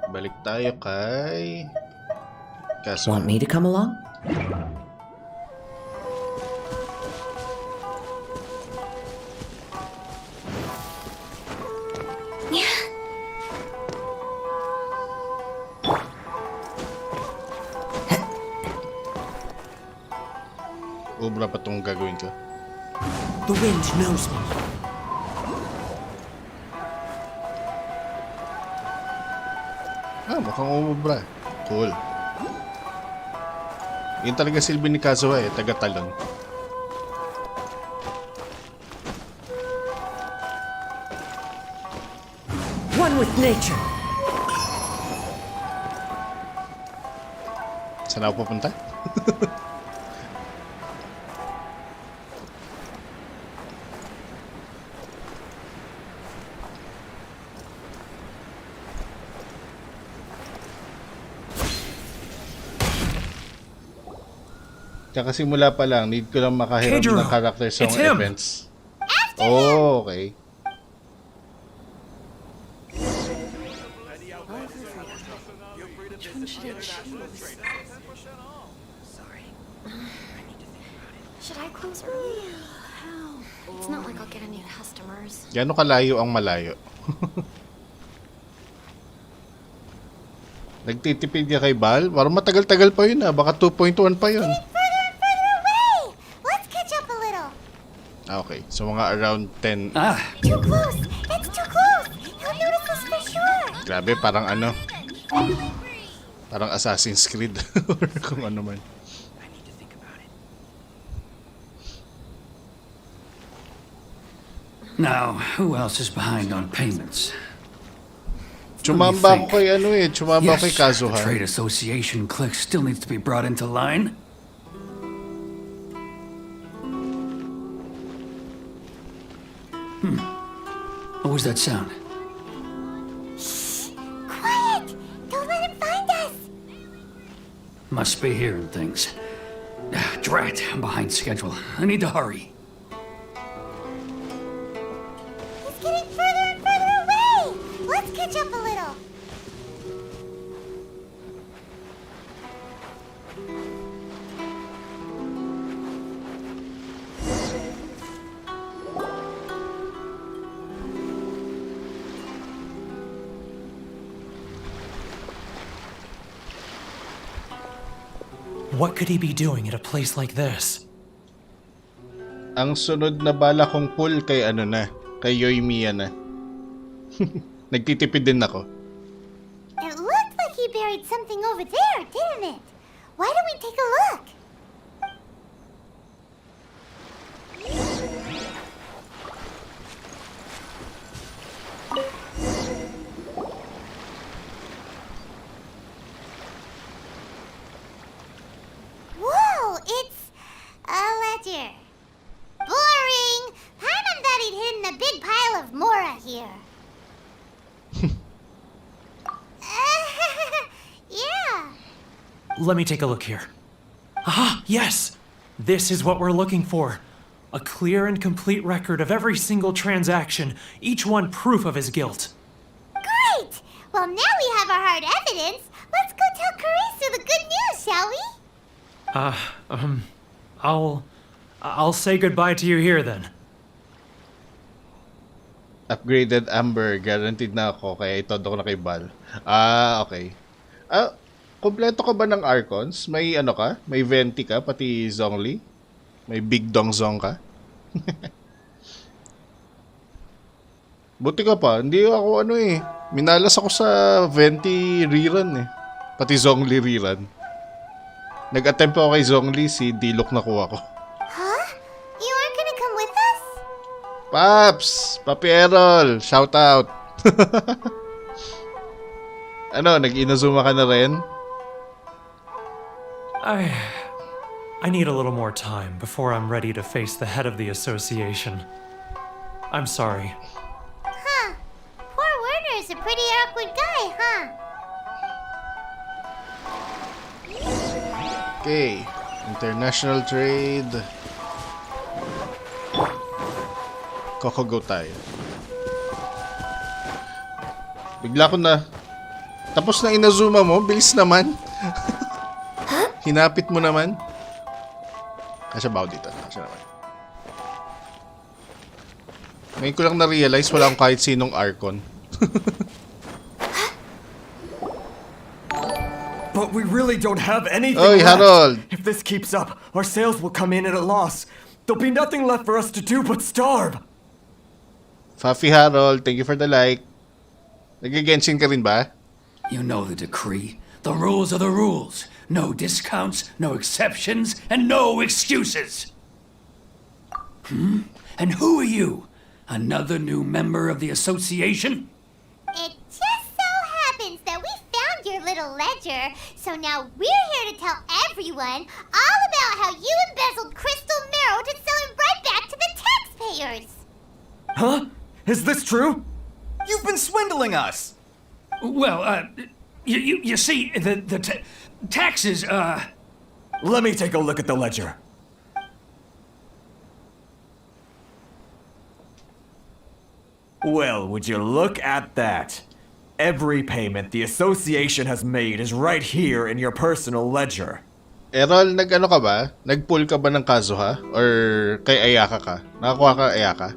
Balik tayo kay... Kaso. Want me to come along? Ubra pa itong gagawin ko. The wind knows me. Mukhang umubra. Cool. Yun talaga silbi ni Kazuha eh, taga-talon. One with nature. Saan ako pupunta? Kakasimula pa lang, need ko lang makahiram ng character song events. Oh, okay. Should I close early? It's not like I'll get any customers. Gano'ng kalayo ang malayo? Nagtitipid ka kay Bal? Parang matagal-tagal pa yun baka 2.1 pa yun. Further and further away! Let's catch up a little. Okay, so mga around 10. Too close! It's too close! He'll notice us for sure! Grabe, parang ano? Parang Assassin's Creed or kung ano man. Now, who else is behind on payments? Chumamba ako kay ano eh, chumamba kay Kazuha. The trade association clique still needs to be brought into line. What was that sound? Quiet! Don't let him find us! Must be hearing things. Drat, I'm behind schedule. I need to hurry. He's getting further and further away! Let's catch up a little. What could he be doing at a place like this? Ang sunod na bala kong pull kay ano na, kay Yoimiya na. Nagtitipid din ako. It looked like he buried something over there, didn't it? Why don't we take a look? Whoa, it's a ledger. Boring! Paimon thought he'd hidden a big pile of Mora here. Yeah. Let me take a look here. Ah, yes! This is what we're looking for. A clear and complete record of every single transaction, each one proof of his guilt. Great! Well, now we have our hard evidence. Let's go tell Karisu the good news, shall we? I'll say goodbye to you here then. Upgraded Amber, guaranteed na ako kaya itodo ko na kay Bal. Okay. Kompleto ka ba ng Archons? May ano ka? May Venti ka, pati Zhongli? May Big Dong Zong ka? Buti ka pa, hindi ako ano eh. Minalas ako sa Venti rerun eh. Pati Zhongli rerun. Nag-attempt ako kay Zhongli, si Diluc nakuha ko. Huh? You aren't gonna come with us? Paps! Papi Errol! Shout out! Ano, nag-Inazuma ka na rin? I need a little more time before I'm ready to face the head of the association. I'm sorry. Huh. Poor Werner's a pretty awkward guy, huh? Okay. International trade. Kokogo tayo. Bigla ko na. Tapos na Inazuma mo? Bilis naman. Hinapit mo naman. Kasya ba ako dito? Kasya naman. Ngayon ko lang na-realize wala akong kahit sinong Archon. But we really don't have anything Oy, left. Harold! If this keeps up, our sales will come in at a loss. There'll be nothing left for us to do but starve. Fafi Harold, thank you for the like. Nag-Genshin ka rin ba? You know the decree. The rules are the rules. No discounts, no exceptions, and no excuses. And who are you? Another new member of the association? It just so happens that we found your little ledger, so now we're here to tell everyone all about how you embezzled crystal marrow to sell it right back to the taxpayers. Huh? Is this true? You've been swindling us! Well, you see, the taxes, Let me take a look at the ledger. Well, would you look at that? Every payment the association has made is right here in your personal ledger. Errol, nag-ano ka ba? Nag-pull ka ba ng Kazuha? Or kay Ayaka ka? Nakakuha ka Ayaka?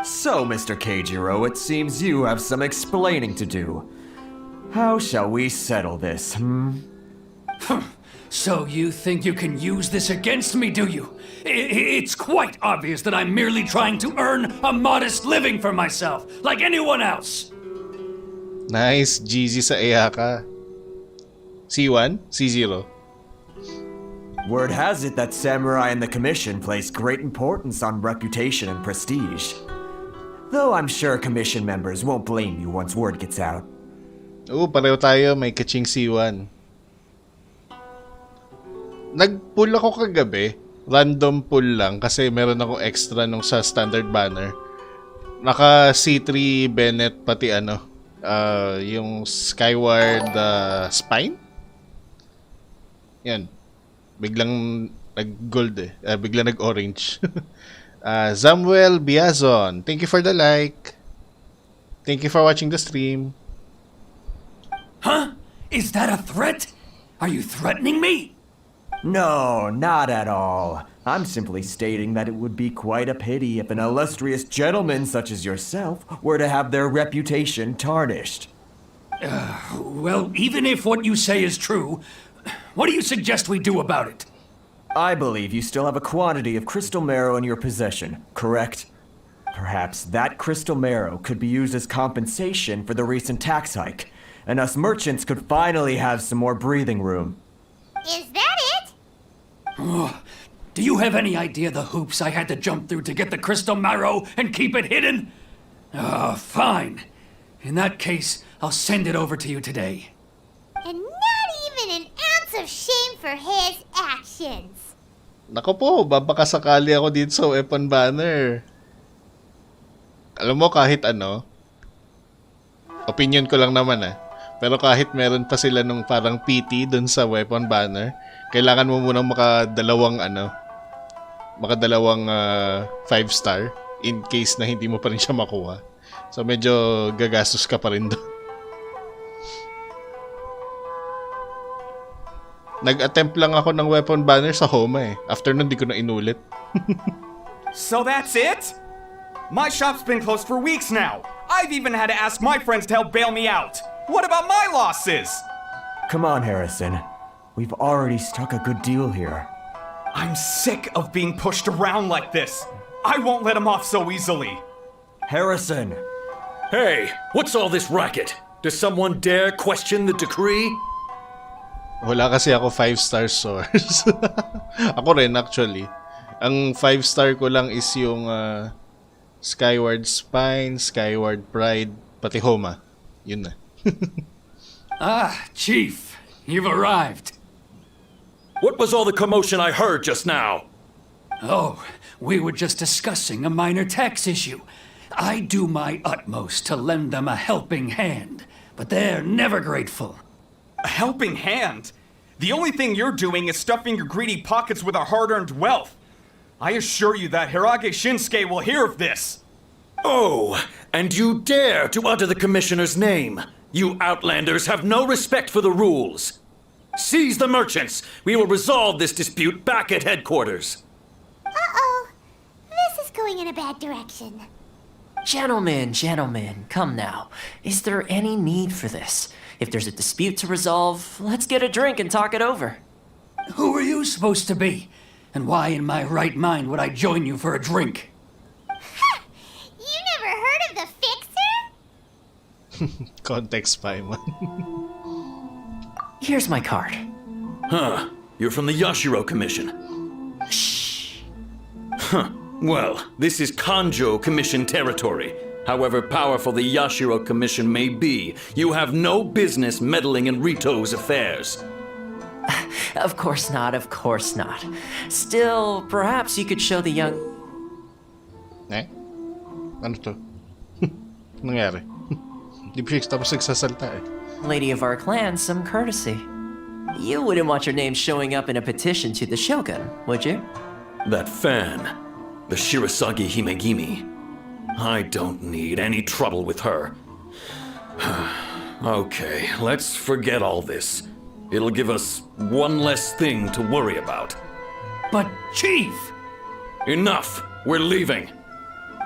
So, Mr. Keijiro, it seems you have some explaining to do. How shall we settle this, So you think you can use this against me, do you? It's quite obvious that I'm merely trying to earn a modest living for myself, like anyone else. Nice, GG sa Ayaka. C1? C0? Word has it that Samurai and the Commission place great importance on reputation and prestige. Though I'm sure Commission members won't blame you once word gets out. Oo, pareho tayo. May kaching C1. Nag-pull ako kagabi. Random pull lang kasi meron ako extra nung sa standard banner. Naka C3 Bennett pati yung Skyward Spine? Yan. Biglang nag-gold biglang nag-orange. Samuel Biazon, thank you for the like. Thank you for watching the stream. Huh? Is that a threat? Are you threatening me? No, not at all. I'm simply stating that it would be quite a pity if an illustrious gentleman such as yourself were to have their reputation tarnished. Well, even if what you say is true, what do you suggest we do about it? I believe you still have a quantity of crystal marrow in your possession, correct? Perhaps that crystal marrow could be used as compensation for the recent tax hike, and us merchants could finally have some more breathing room. Is that it? Do you have any idea the hoops I had to jump through to get the crystal marrow and keep it hidden? Fine. In that case, I'll send it over to you today. And not even an ounce of shame for his actions. Nako po, babakasakali ako dito sa weapon banner. Alam mo, kahit opinion ko lang naman pero kahit meron pa sila nung parang PT dun sa weapon banner, kailangan mo munang makadalawang 5-star in case na hindi mo pa rin siya makuha. So medyo gagastos ka pa rin doon. Nag-attempt lang ako ng weapon banner sa Homa After nun, di ko na inulit. So that's it? My shop's been closed for weeks now. I've even had to ask my friends to help bail me out. What about my losses? Come on, Harrison. We've already struck a good deal here. I'm sick of being pushed around like this. I won't let him off so easily. Harrison! Hey, what's all this racket? Does someone dare question the decree? Wala kasi ako 5-star source. Ako rin actually. Ang 5-star ko lang is yung Skyward Spine, Skyward Pride, pati Homa. Yun na. Chief, you've arrived. What was all the commotion I heard just now? Oh, we were just discussing a minor tax issue. I do my utmost to lend them a helping hand, but they're never grateful. A helping hand? The only thing you're doing is stuffing your greedy pockets with our hard-earned wealth. I assure you that Hirage Shinsuke will hear of this. Oh, and you dare to utter the Commissioner's name. You outlanders have no respect for the rules. Seize the merchants. We will resolve this dispute back at headquarters. Uh-oh. This is going in a bad direction. Gentlemen, come now. Is there any need for this? If there's a dispute to resolve, let's get a drink and talk it over. Who are you supposed to be? And why in my right mind would I join you for a drink? Ha! You never heard of the Fixer? Context pa, man. Here's my card. Huh. You're from the Yashiro Commission. Shh. Huh. Well, this is Kanjo Commission territory. However powerful the Yashiro Commission may be, you have no business meddling in Rito's affairs. Of course not, of course not. Still, perhaps you could show the young... Eh? Ano to? Nangyari? Di pa siya tapos nagsasalta eh. lady of our clan some courtesy. You wouldn't want your name showing up in a petition to the Shogun, would you? That fan, the Shirasagi Himegimi. I don't need any trouble with her. Okay, let's forget all this. It'll give us one less thing to worry about. But, Chief! Enough! We're leaving.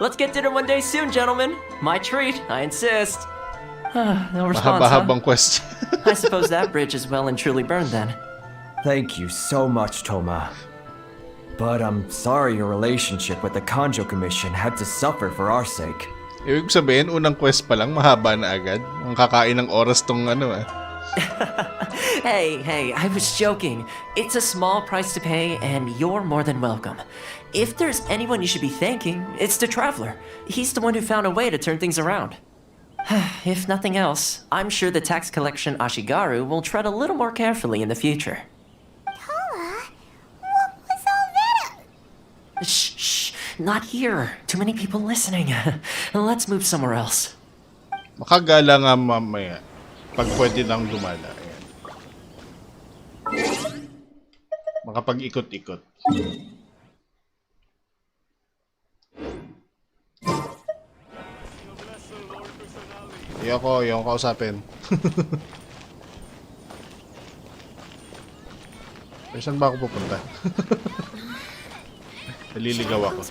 Let's get dinner one day soon, gentlemen. My treat, I insist. No response, Mahaba-habang question. I suppose that bridge is well and truly burned then. Thank you so much, Toma. But I'm sorry your relationship with the Kanjo Commission had to suffer for our sake. Ibig sabihin, unang quest pa lang, mahaba na agad. Ang kakain ng oras tong ano eh. Hey, I was joking. It's a small price to pay, and you're more than welcome. If there's anyone you should be thanking, it's the Traveler. He's the one who found a way to turn things around. If nothing else, I'm sure the tax collection Ashigaru will tread a little more carefully in the future. Tola, what was all that? Shh, not here. Too many people listening. Let's move somewhere else. Makagala nga mamaya. Pag pwede lang dumala. Ayan. Makapag-ikot-ikot. Yung kausapin. Saan ba ako pupunta? Naliligaw ako.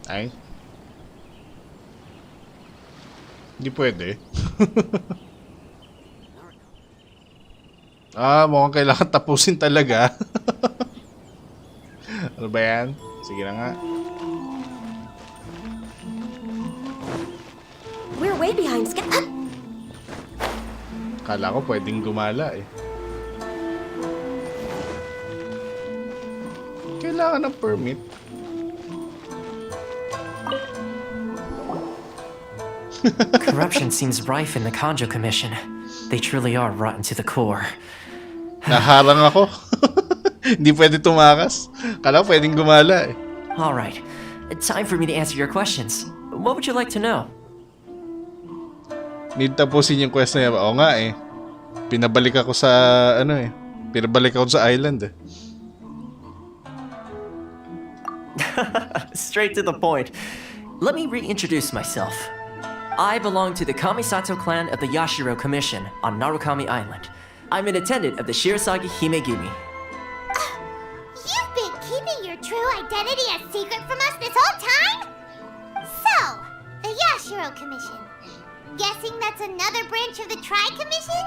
Ay. Hindi pwede. Mukhang kailangan tapusin talaga. Ano ba yan? Sige na nga. We're way behind schedule. Kala ko pwedeng gumala eh. Kailangan ng permit. Corruption seems rife in the Kanjo Commission. They truly are rotten to the core. Naharang ako. Hindi pwede tumakas. Kala ko pwedeng gumala eh. Alright, time for me to answer your questions. What would you like to know? Need tapusin yung quest na yan. Oo nga eh. Pinabalik ako sa Pinabalik ako sa island eh. Straight to the point. Let me reintroduce myself. I belong to the Kamisato clan of the Yashiro Commission on Narukami Island. I'm an attendant of the Shirasagi Himegimi. You've been keeping your true identity a secret from us this whole time? So, the Yashiro Commission. Guessing that's another branch of the Tri-Commission?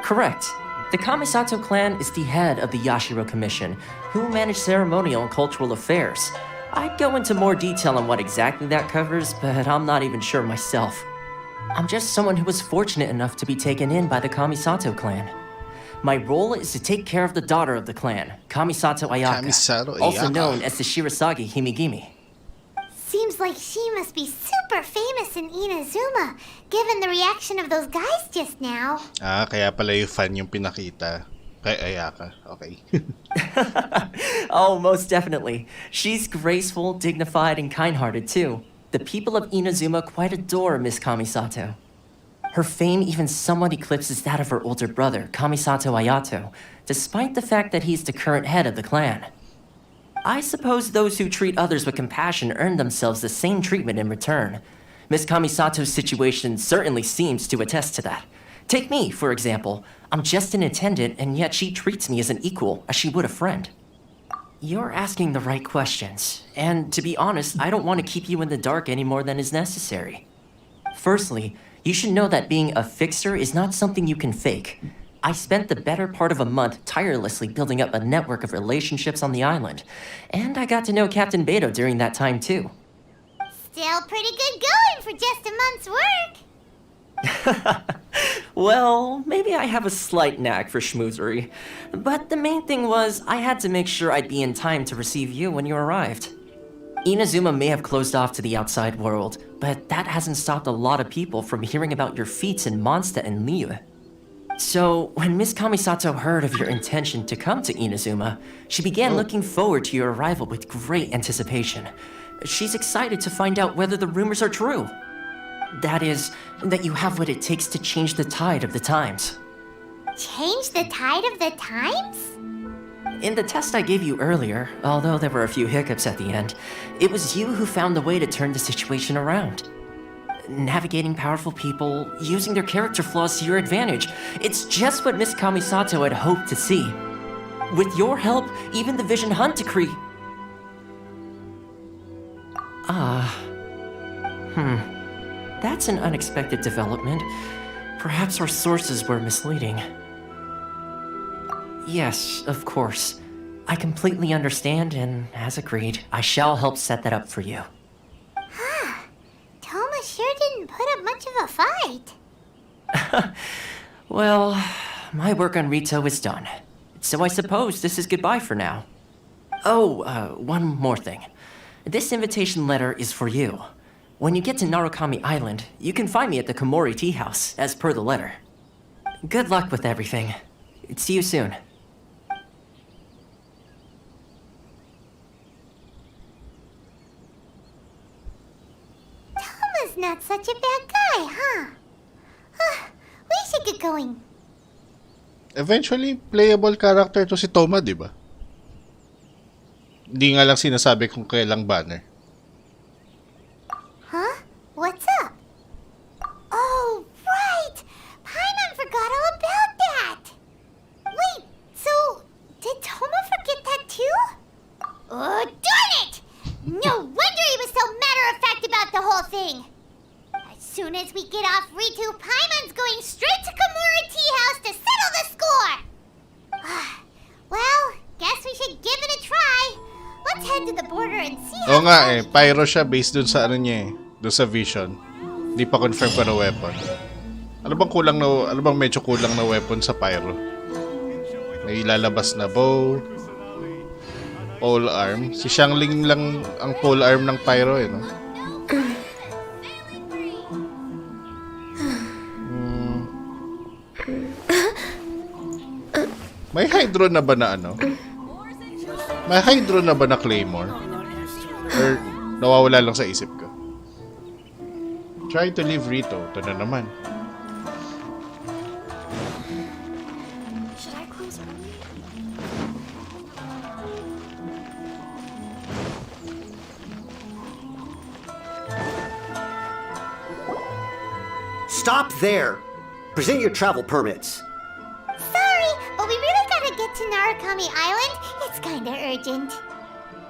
Correct. The Kamisato clan is the head of the Yashiro Commission, who manage ceremonial and cultural affairs. I'd go into more detail on what exactly that covers, but I'm not even sure myself. I'm just someone who was fortunate enough to be taken in by the Kamisato clan. My role is to take care of the daughter of the clan, Kamisato Ayaka, also known as the Shirasagi Himegimi. Seems like she must be super famous in Inazuma, given the reaction of those guys just now. Kaya pala yung fan yung pinakita. Kay Ayaka. Okay. Oh, most definitely. She's graceful, dignified, and kind-hearted too. The people of Inazuma quite adore Miss Kamisato. Her fame even somewhat eclipses that of her older brother, Kamisato Ayato, despite the fact that he's the current head of the clan. I suppose those who treat others with compassion earn themselves the same treatment in return. Miss Kamisato's situation certainly seems to attest to that. Take me, for example. I'm just an attendant, and yet she treats me as an equal, as she would a friend. You're asking the right questions, and to be honest, I don't want to keep you in the dark any more than is necessary. Firstly, you should know that being a fixer is not something you can fake. I spent the better part of a month tirelessly building up a network of relationships on the island, and I got to know Captain Beto during that time too. Still pretty good going for just a month's work. Well, maybe I have a slight knack for schmoozery, but the main thing was I had to make sure I'd be in time to receive you when you arrived. Inazuma may have closed off to the outside world, but that hasn't stopped a lot of people from hearing about your feats in Mondstadt and Liyue. So, when Miss Kamisato heard of your intention to come to Inazuma, she began looking forward to your arrival with great anticipation. She's excited to find out whether the rumors are true. That is, that you have what it takes to change the tide of the times. Change the tide of the times? In the test I gave you earlier, although there were a few hiccups at the end, it was you who found the way to turn the situation around. Navigating powerful people, using their character flaws to your advantage. It's just what Miss Kamisato had hoped to see. With your help, even the Vision Hunt decree... That's an unexpected development. Perhaps our sources were misleading. Yes, of course. I completely understand, and as agreed, I shall help set that up for you. Toma sure didn't put up much of a fight. Well, my work on Rito is done. So I suppose this is goodbye for now. Oh, one more thing. This invitation letter is for you. When you get to Narukami Island, you can find me at the Komori Tea House, as per the letter. Good luck with everything. See you soon. Toma's not such a bad guy, huh? We should get going. Eventually, playable character to si Toma, di ba? Hindi nga lang sinasabi kung kailang banner. Huh? What's up? Oh, right! Paimon forgot all about that! Wait, so did Toma forget that too? Oh, darn it! No wonder he was so matter-of-fact about the whole thing! As soon as we get off Ritu, Paimon's going straight to Komori Tea House to settle the score! Well, guess we should give it a try. Let's head to the border and see how... Oo nga pyro siya based dun sa ano niya dun sa vision. Hindi pa confirm ko na weapon. Ano bang medyo kulang na weapon sa pyro? May ilalabas na bow, pole arm. Si Xiangling lang ang pole arm ng pyro no? May hydro na ba na ano? May hydro na ba na claymore? Or nawawala lang sa isip ko? Try to leave Rito. Ito na naman. Should I close early? Stop there! Present your travel permits. Sorry, but we really gotta get to Narukami Island. It's kinda urgent.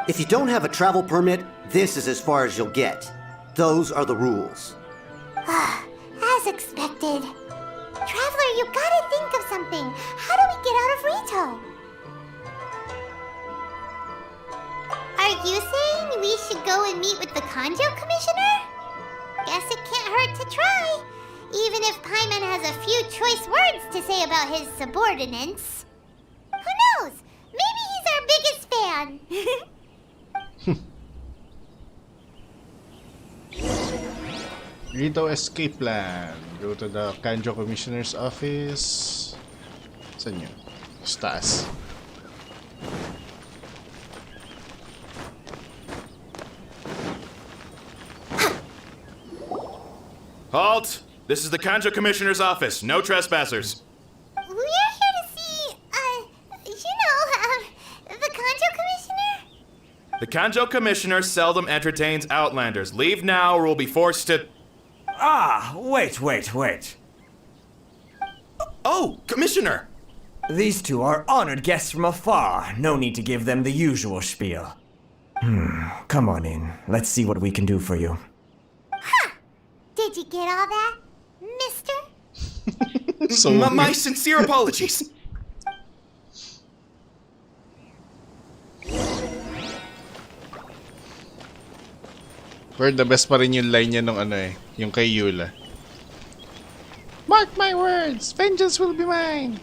If you don't have a travel permit, this is as far as you'll get. Those are the rules. As expected. Traveler, you gotta think of something. How do we get out of Rito? Are you saying we should go and meet with the Kanjo Commissioner? Guess it can't hurt to try. Even if Paimon has a few choice words to say about his subordinates. Who knows? Maybe he's our biggest fan. Rito escape plan. Go to the Kanjo Commissioner's office. Saan yun? Sa taas. Halt! This is the Kanjo Commissioner's office. No trespassers. We're here to see, the Kanjo Commissioner? The Kanjo Commissioner seldom entertains Outlanders. Leave now or we'll be forced to... Ah, wait. Oh, Commissioner! These two are honored guests from afar. No need to give them the usual spiel. Come on in. Let's see what we can do for you. Did you get all that, mister? So My sincere apologies. Where the best pa rin yung line niya nung ano eh, yung kay Yula. Mark my words, vengeance will be mine.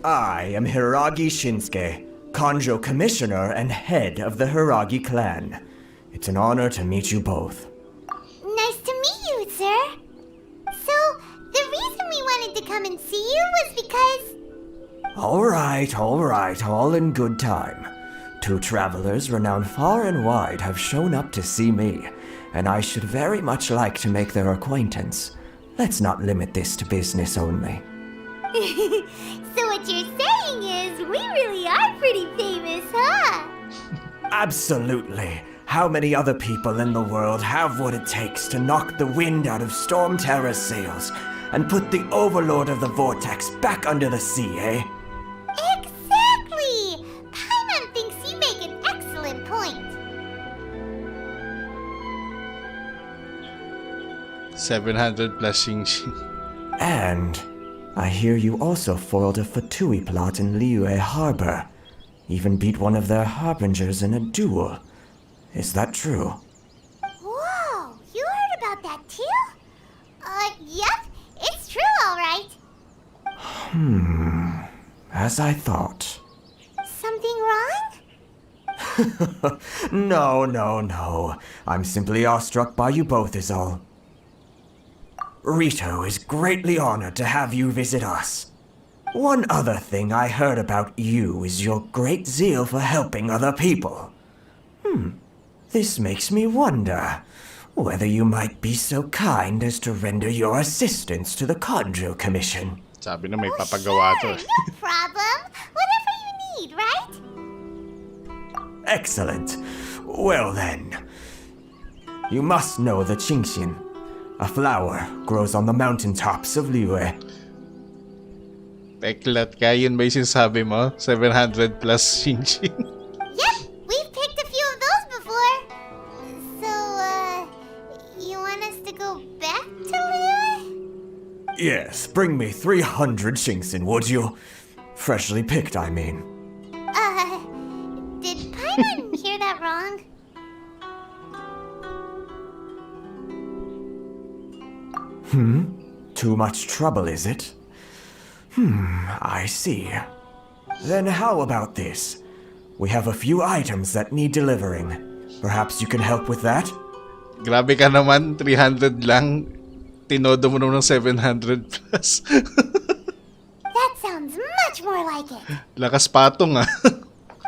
I am Hiragi Shinsuke, Kanjo Commissioner and head of the Hiragi clan. It's an honor to meet you both. Nice to meet you, sir. So, the reason we wanted to come and see you was because... All right, all in good time. Two travelers renowned far and wide have shown up to see me, and I should very much like to make their acquaintance. Let's not limit this to business only. So what you're saying is, we really are pretty famous, huh? Absolutely. How many other people in the world have what it takes to knock the wind out of Storm Terror's sails and put the Overlord of the Vortex back under the sea, eh? Exactly! Paimon thinks you make an excellent point. 700 plus Xingxin. And I hear you also foiled a Fatui plot in Liyue Harbor. Even beat one of their harbingers in a duel. Is that true? Whoa, you heard about that too? Yep, it's true, all right. As I thought. Something wrong? No. I'm simply awestruck by you both is all. Rito is greatly honored to have you visit us. One other thing I heard about you is your great zeal for helping other people. This makes me wonder whether you might be so kind as to render your assistance to the Kanjo Commission. Sabi na may papagawa to. No problem. Whatever you need, right? Excellent. Well then, you must know the Qingxin. A flower grows on the mountaintops of Liyue. Teklat ka, yun ba yung sinasabi mo? 700 plus Xingxin. Yep, we've picked a few of those before. So, you want us to go back to Liyue? Yes, bring me 300 Qingxin, would you? Freshly picked, I mean. Did Paimon hear that wrong? Too much trouble, is it? I see. Then how about this? We have a few items that need delivering. Perhaps you can help with that? Grabe ka naman, 300 lang. Tinodo mo naman ng 700 plus. That sounds much more like it. Lakas patong ah.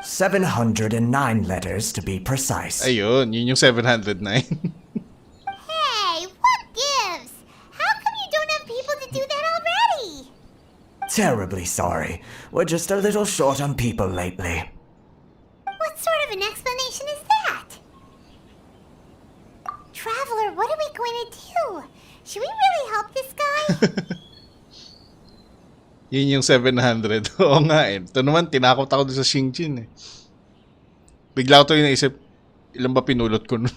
709 letters to be precise. Ayun, yun yung 709. Hey, what gives? How come you don't have people to do that already? Terribly sorry. We're just a little short on people lately. What sort of an explanation is that? Traveler, what are we going to do? Should we really help this guy? Yun yung 700. Oo nga eh. Ito naman, tinakot ako doon sa Xingqin eh. Bigla ko ito yung naisip, ilan ba pinulot ko nun?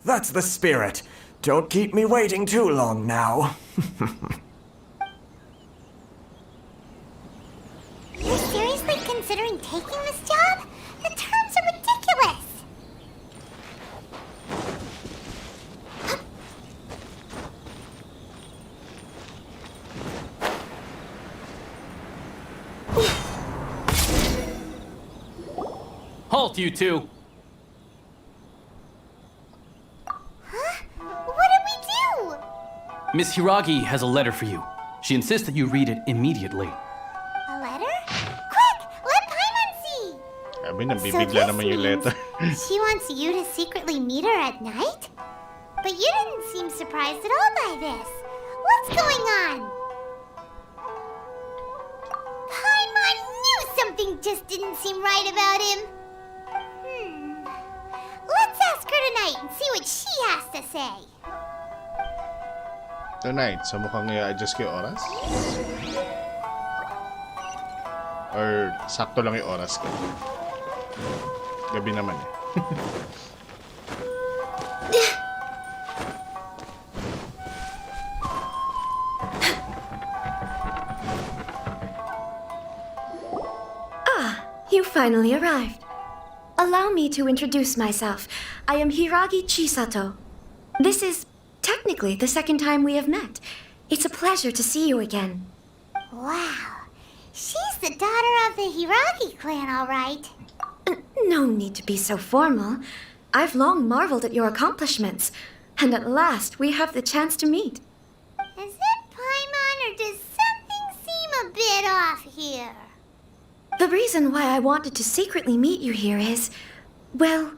That's the spirit. Don't keep me waiting too long now. You're seriously considering taking this job? The terms are ridiculous. Halt, you two! Huh? What did we do? Miss Hiragi has a letter for you. She insists that you read it immediately. A letter? Quick! Let Paimon see! Sabi, nabibigla naman yung letter. She wants you to secretly meet her at night? But you didn't seem surprised at all by this. What's going on? Paimon knew something just didn't seem right about him. Let's ask her tonight and see what she has to say. Tonight, so mukhang i-adjust ko yung oras? Or sakto lang yung oras ko? Gabi naman eh. You finally arrived. Allow me to introduce myself. I am Hiragi Chisato. This is technically the second time we have met. It's a pleasure to see you again. Wow. She's the daughter of the Hiragi clan, all right. No need to be so formal. I've long marveled at your accomplishments, and at last we have the chance to meet. Is it Paimon, or does something seem a bit off here? The reason why I wanted to secretly meet you here is, well,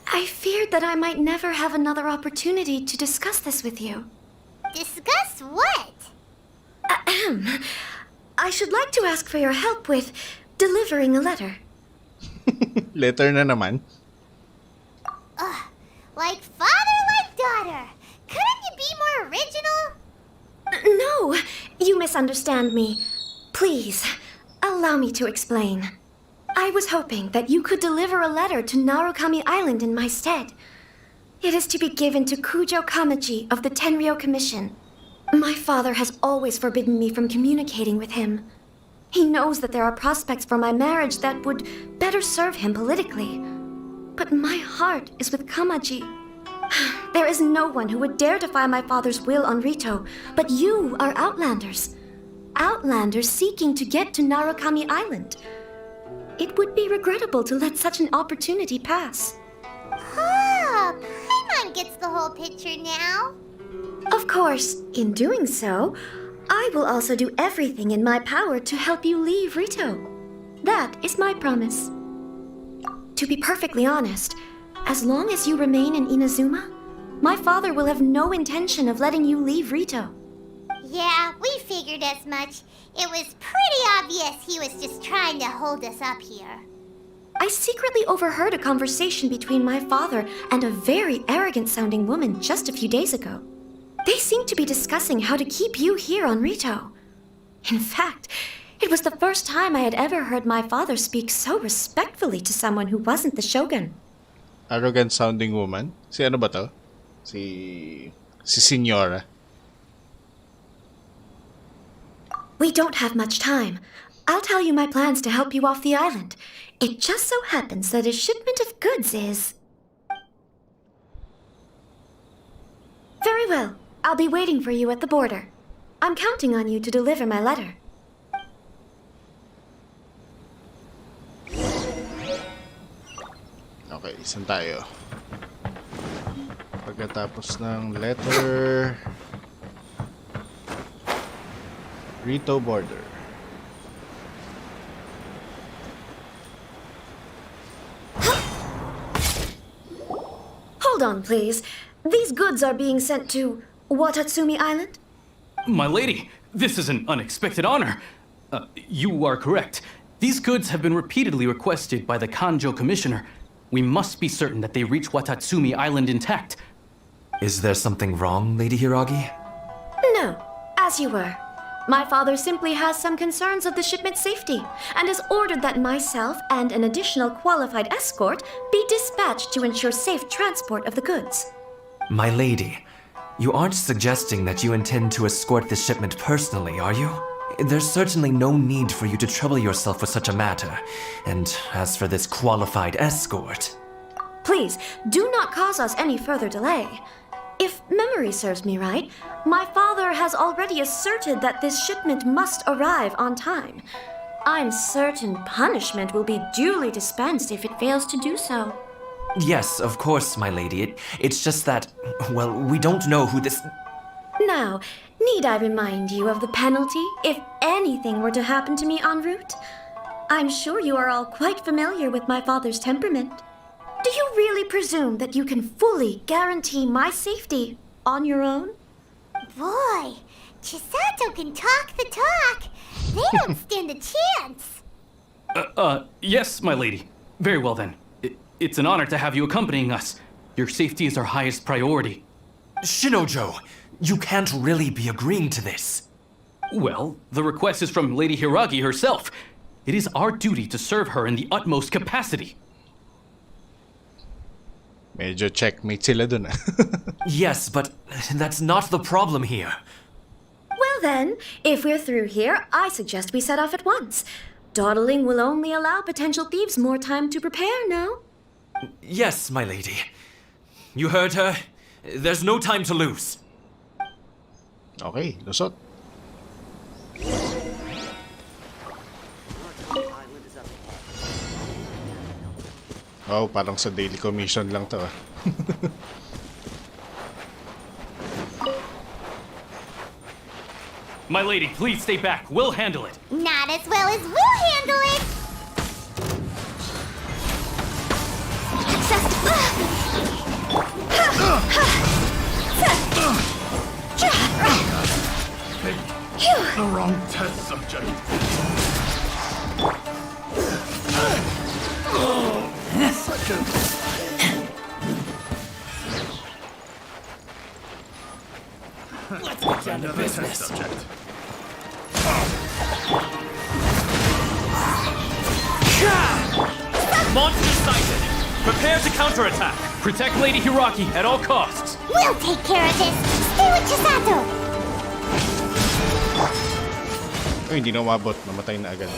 I feared that I might never have another opportunity to discuss this with you. Discuss what? Ahem. I should like to ask for your help with delivering a letter. Letter na naman. Like father, like daughter. Couldn't you be more original? No, you misunderstand me. Please, allow me to explain. I was hoping that you could deliver a letter to Narukami Island in my stead. It is to be given to Kujo Kamachi of the Tenryou Commission. My father has always forbidden me from communicating with him. He knows that there are prospects for my marriage that would better serve him politically. But my heart is with Kamachi. There is no one who would dare defy my father's will on Rito, but you are Outlanders. Outlanders seeking to get to Narukami Island. It would be regrettable to let such an opportunity pass. Oh, Paimon gets the whole picture now. Of course, in doing so, I will also do everything in my power to help you leave Rito. That is my promise. To be perfectly honest, as long as you remain in Inazuma, my father will have no intention of letting you leave Rito. Yeah, we figured as much. It was pretty obvious he was just trying to hold us up here. I secretly overheard a conversation between my father and a very arrogant-sounding woman just a few days ago. They seemed to be discussing how to keep you here on Rito. In fact, it was the first time I had ever heard my father speak so respectfully to someone who wasn't the shogun. Arrogant sounding woman? Si ano ba to? Si Senyora. We don't have much time. I'll tell you my plans to help you off the island. It just so happens that a shipment of goods is... Very well. I'll be waiting for you at the border. I'm counting on you to deliver my letter. Okay, isan tayo. Pagkatapos ng letter... Rito border. Hold on, please. These goods are being sent to Watatsumi Island? My lady, this is an unexpected honor. You are correct. These goods have been repeatedly requested by the Kanjo Commissioner. We must be certain that they reach Watatsumi Island intact. Is there something wrong, Lady Hiragi? No, as you were. My father simply has some concerns of the shipment's safety and has ordered that myself and an additional qualified escort be dispatched to ensure safe transport of the goods. My lady, you aren't suggesting that you intend to escort this shipment personally, are you? There's certainly no need for you to trouble yourself with such a matter. And as for this qualified escort... Please, do not cause us any further delay. If memory serves me right, my father has already asserted that this shipment must arrive on time. I'm certain punishment will be duly dispensed if it fails to do so. Yes, of course, my lady. It's just that, well, we don't know who this... Now, need I remind you of the penalty if anything were to happen to me en route? I'm sure you are all quite familiar with my father's temperament. Do you really presume that you can fully guarantee my safety on your own? Boy, Chisato can talk the talk. They don't stand a chance. Yes, my lady. Very well then. It's an honor to have you accompanying us. Your safety is our highest priority. Shinojo, You can't really be agreeing to this. Well, the request is from Lady Hiragi herself. It is our duty to serve her in the utmost capacity. Medyo checkmate sila dun. Yes, but that's not the problem here. Well then, if we're through here, I suggest we set off at once. Dawdling will only allow potential thieves more time to prepare, no? Yes, my lady. You heard her. There's no time to lose. Okay, lusot. Oh, parang sa daily commission lang to. My lady, please stay back. We'll handle it. Not as well as we'll handle it! The wrong test subject. Such a... Let's get down to business. Subject. Monster sighted. Prepare to counterattack. Protect Lady Hiragi at all costs. We'll take care of this! Stay with Chisato! Oh, hindi na umabot. Namatay na agad.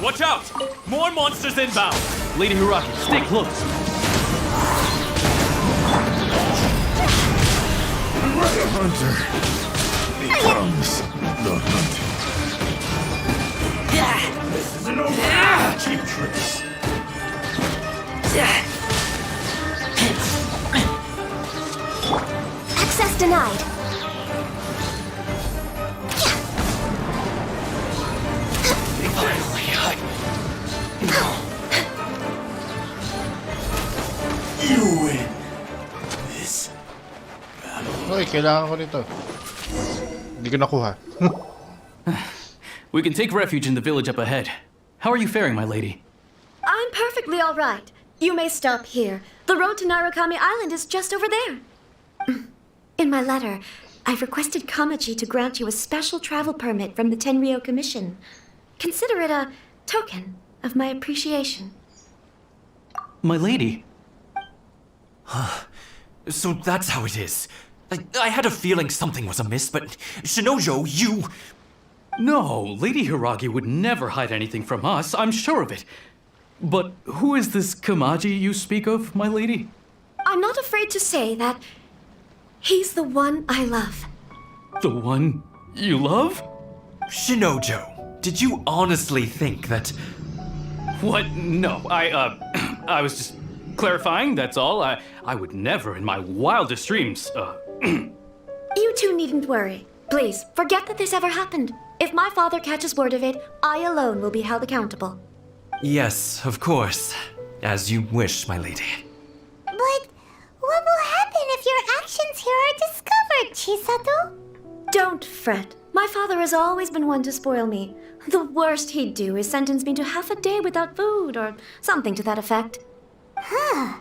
Watch out! More monsters inbound! Lady Hiragi, stay close. The hunter becomes the hunted. This is an over cheap tricks. Access denied. You win this battle. Hoy, kailangan ko nito. Hindi ko nakuha. We can take refuge in the village up ahead. How are you faring, my lady? I'm perfectly all right. You may stop here. The road to Narukami Island is just over there. In my letter, I've requested Kamachi to grant you a special travel permit from the Tenryou Commission. Consider it a token of my appreciation. My lady. So that's how it is. I had a feeling something was amiss, but Shinojo, you... No, Lady Hiragi would never hide anything from us, I'm sure of it. But who is this Kamaji you speak of, my lady? I'm not afraid to say that he's the one I love. The one you love? Shinojo, did you honestly think that... What? No, I was just clarifying, that's all. I would never in my wildest dreams, You two needn't worry. Please, forget that this ever happened. If my father catches word of it, I alone will be held accountable. Yes, of course. As you wish, my lady. But what will happen if your actions here are discovered, Chisato? Don't fret. My father has always been one to spoil me. The worst he'd do is sentence me to half a day without food or something to that effect. Huh.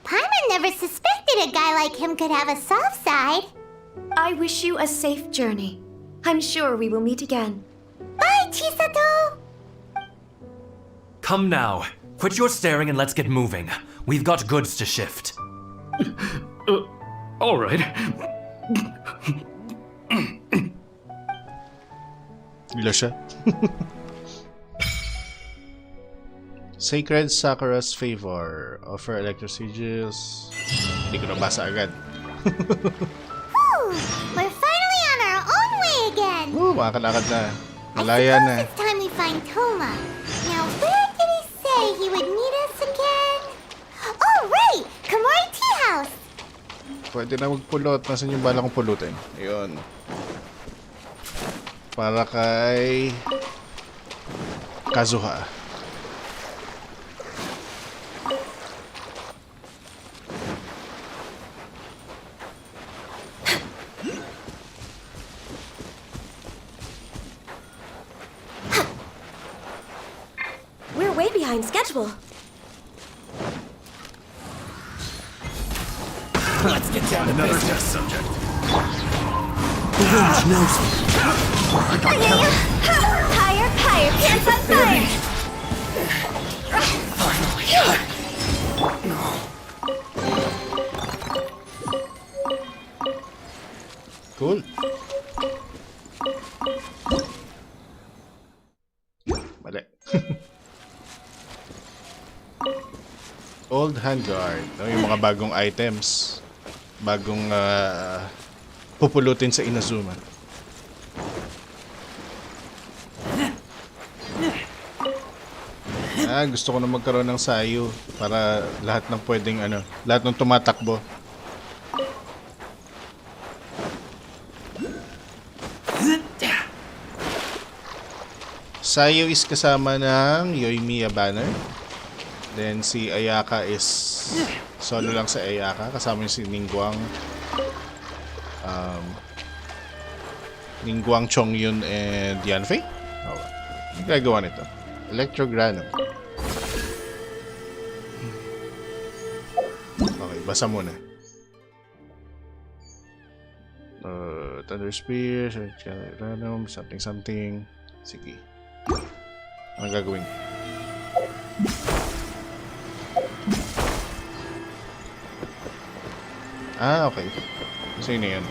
Paimon never suspected a guy like him could have a soft side. I wish you a safe journey. I'm sure we will meet again. Bye, Chisato! Come now. Quit your staring and let's get moving. We've got goods to shift. All right. Lusha. Sacred Sakura's favor. Offer electro sigils. Hindi ko nabasa agad. Whew, we're finally on our own way again. Woo, makakalakad na. Malaya na. I suppose it's time we find Toma. Now, where did he say he would meet us again? Oh, right! Kamori Tea House! Pwede na magpulot. Nasaan yung bala kong pulutin? Ayun. Para kay Kazuha. behind schedule. Let's get down to another test subject. The range knows me. Higher, higher, pants on fire! Cool. Mali. Old handguard. No, yung mga bagong items. Bagong pupulutin sa Inazuma. Gusto ko na magkaroon ng sayo para lahat ng pwedeng lahat ng tumatakbo. Sayo is kasama ng Yoimiya banner. Then si Ayaka is solo lang sa Ayaka. Kasama yung si Ningguang. Ningguang, Chongyun, and Yanfei. Oh, yung gagawa nito. Electrogranum. Okay, basa muna. Thunder Spear, Random, something. Sige. Anong gagawin? Okay. So yun na yun.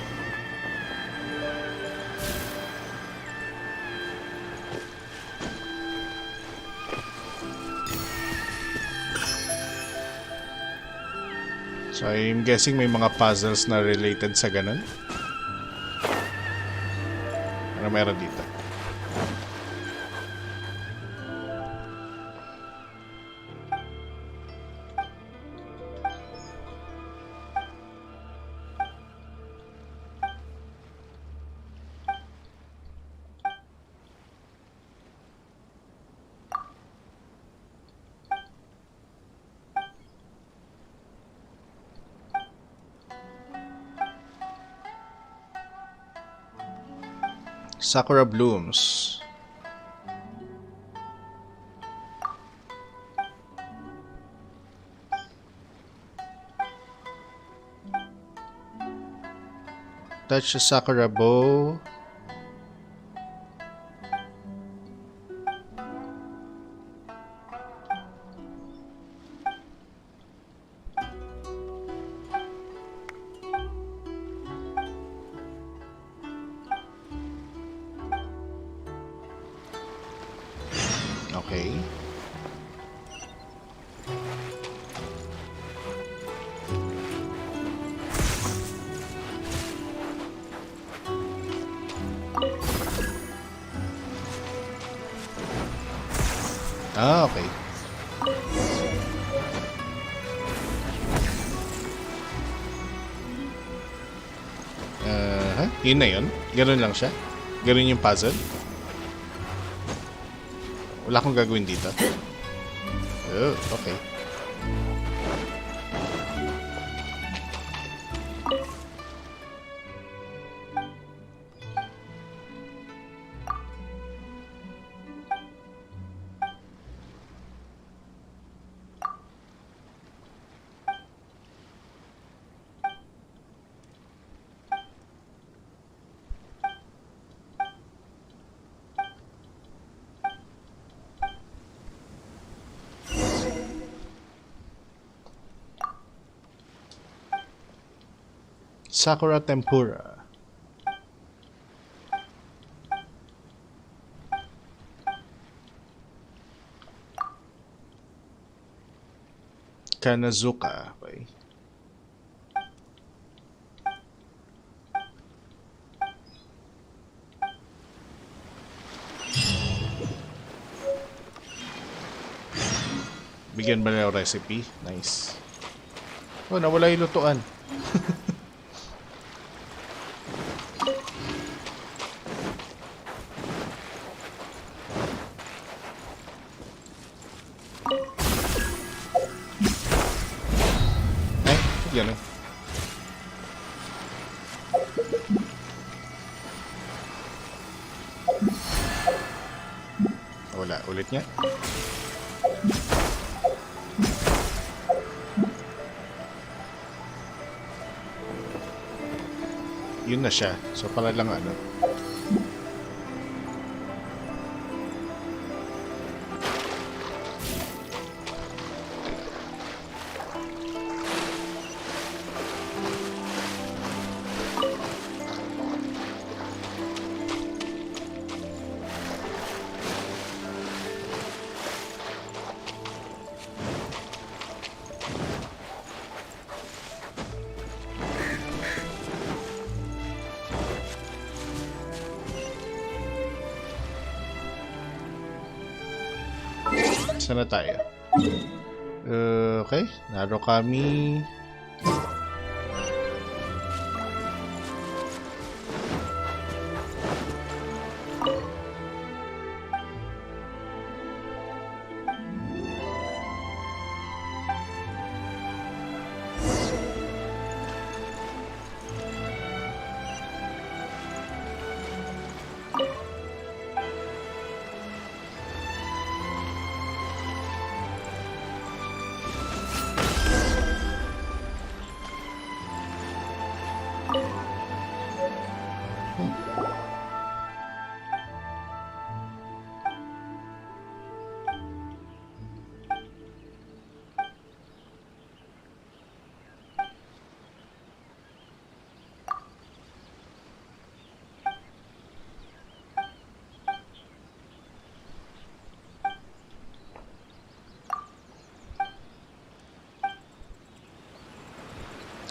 So I'm guessing may mga puzzles na related sa ganun. Ano meron dito? Sakura blooms. Touch the Sakura bow. Okay. Okay. Yun na yun? Ganun lang siya? Ganun yung puzzle? Wala akong gagawin dito. Oh, okay. Sakura tempura. Kanazuka. Okay. Bigyan ba nila recipe? Nice. Oh, nawala yung lutuan. Yan eh. Wala ulit niya. yun na siya. So para lang ano. Saan na tayo? Okay, naro kami.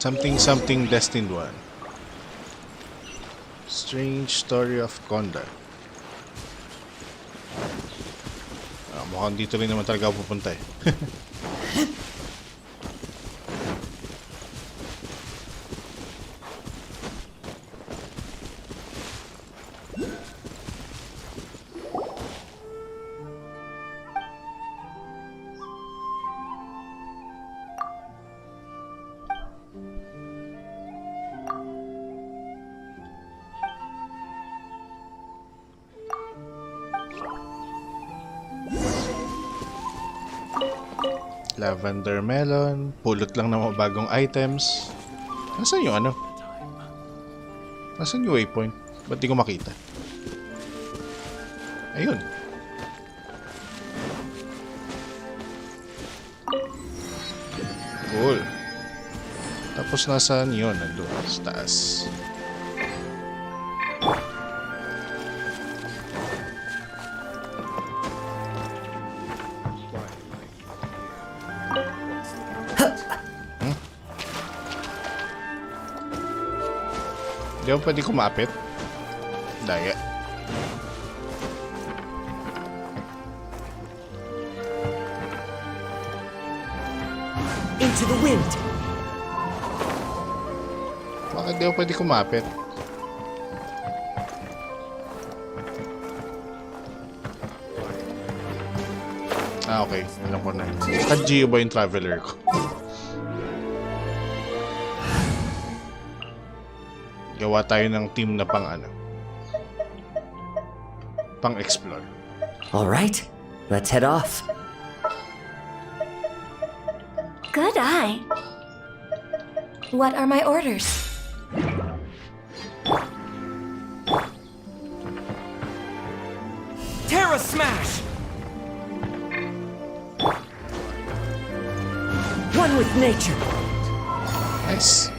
Something Destined 1. Strange Story of Conda. Mukhang dito rin naman talaga ako pupunta eh. Lavender melon, pulot lang ng mga bagong items. Nasaan yung ano? Nasaan yung waypoint? Ba't di ko makita? Ayun. Cool. Tapos nasaan yun? Nandun sa taas. Di ba pwede kumapit? Daya. Into the wind. Bakit di ba pwede kumapit? Okay. Alam ko na. Kajio ba yung traveler ko? Gawa tayo ng team na pang ano. Pang explore. All right, let's head off. Good eye. What are my orders? Terra Smash! One with nature. Nice.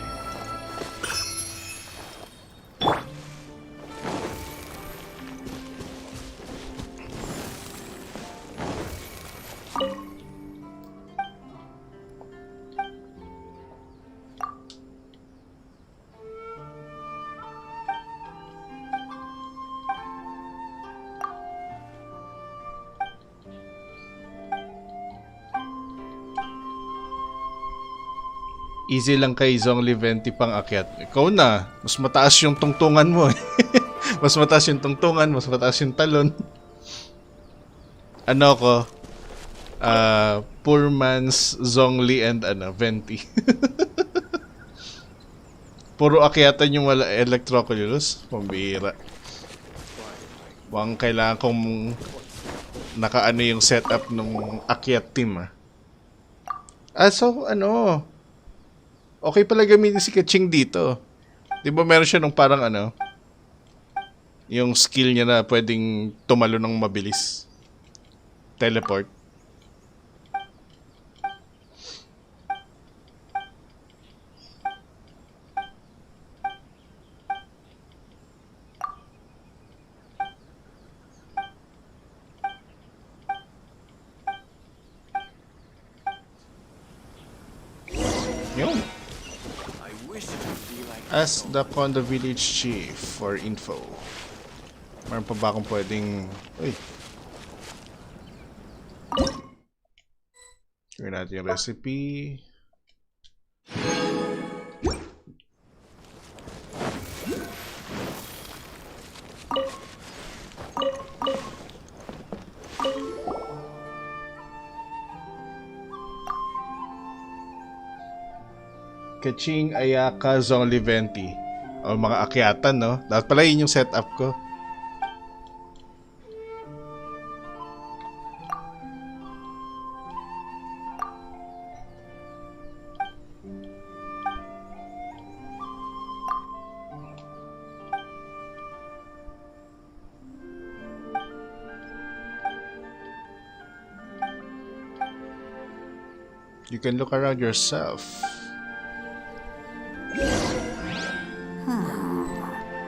Easy lang kay Zhongli 20 pang akyat. Ikaw na, mas mataas yung tungtungan mo eh. Mas mataas yung tungtungan, mas mataas yung talon. Ano ko? Poor man's Zhongli and 20. Puro akyatan yung wala electroculus. Pambira. Mukhang kailangan kong nakaano yung setup ng akyat team ah. So ano? Okay pala gamitin si Keqing dito. Di ba meron siya nung parang ano, yung skill niya na pwedeng tumalo ng mabilis. Teleport. Yun. Ask the Kondo Village Chief for info. Meron pa ba akong pwedeng... Uy. Gawin natin yung recipe. Kaching Ayaka Zongli Venti. O mga akyatan, no? Dapat pala yun yung setup ko. You can look around yourself.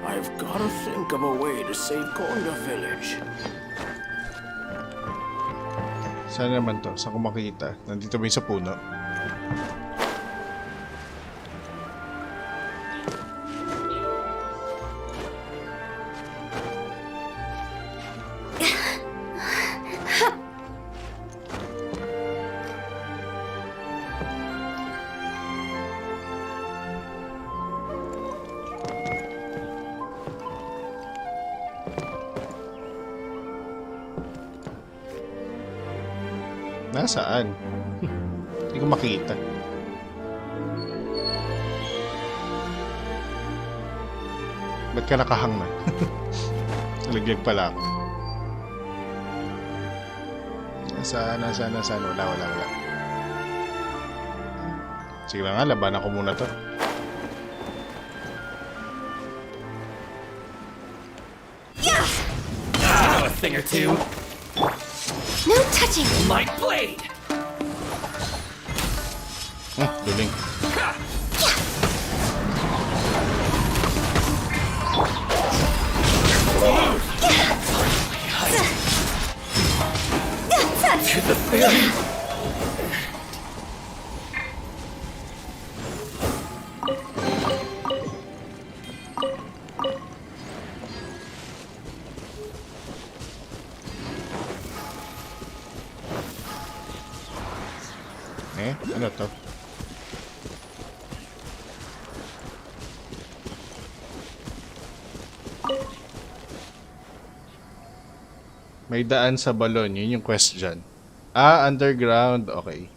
I've got to think of a way to save Konga Village. Saan naman to? Saan ko makikita? Nandito ba yung sa puno? Nasaan? Hindi ko makita. Ba't ka nakahang na? Nalaglag pala ako. Nasaan? Wala. Sige na nga, labanan ko muna to. I know a thing or two. No touching! My blade! Duling. To the very... Ano to? May daan sa balon, yun yung question. Underground, okay.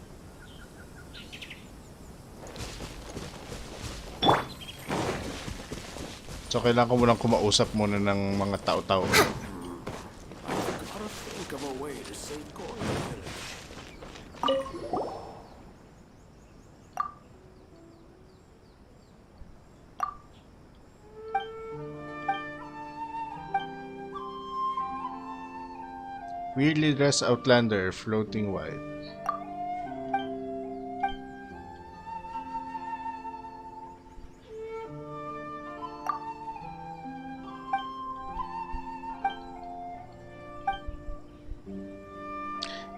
So kailangan ko munang kumausap muna ng mga tao-tao. Weirdly dressed outlander floating wild.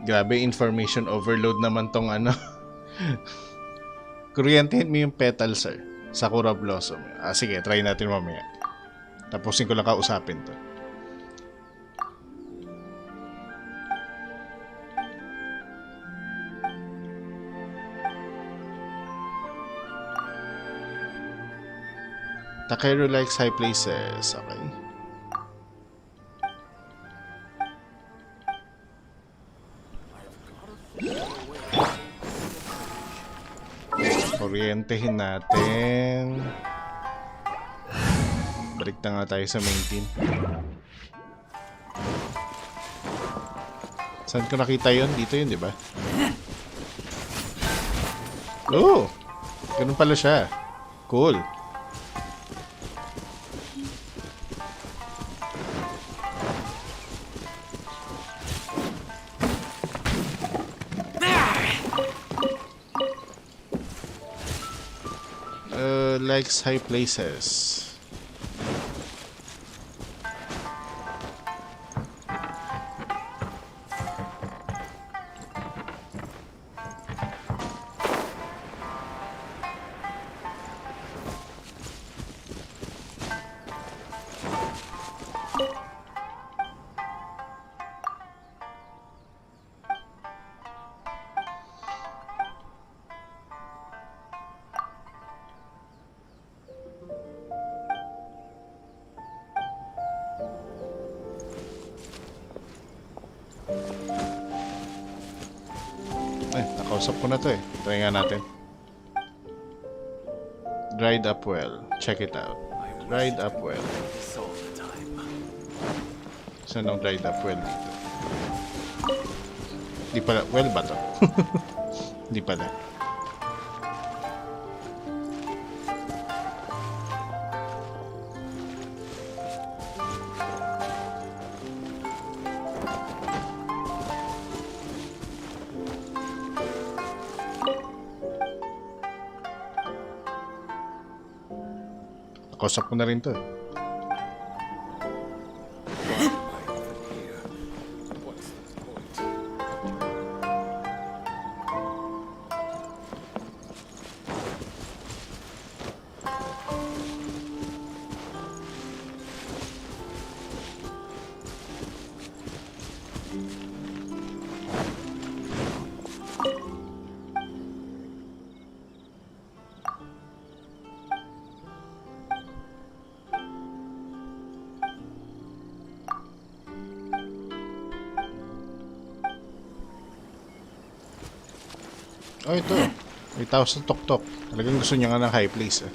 Grabe, information overload naman tong ano. Kuryentehin mo yung petal, sir. Sakura Blossom. Sige, try natin mamaya. Tapusin ko lang kausapin to. Takeru likes high places. Okay. Kuryentehin natin. Balik na nga tayo sa main team. Saan ko nakita yun? Dito yun, di ba? Oh! Ganun pala siya. Cool. likes high places. Nakausap ko na to eh. Try nga natin. Dried up well. Check it out. Dried up well. Saan ang dried up well dito? Di pala. Well ba to? Di pala. Nakausap ko na rin to eh. Oh, ito. May tao sa tok-tok. Talagang gusto niya nga ng high place eh.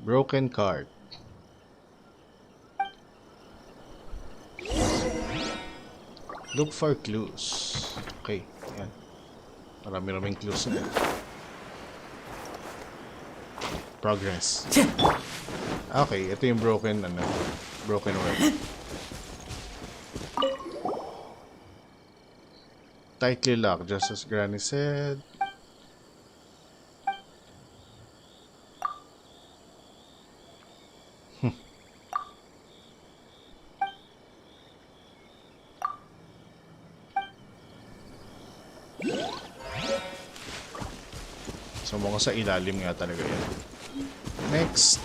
Broken card. Look for clues. Okay, yan. Marami-raming clues na. Progress. Okay, ito yung broken word. Tightly locked, just as Granny said. So mukhang sa ilalim nga talaga yan. Next.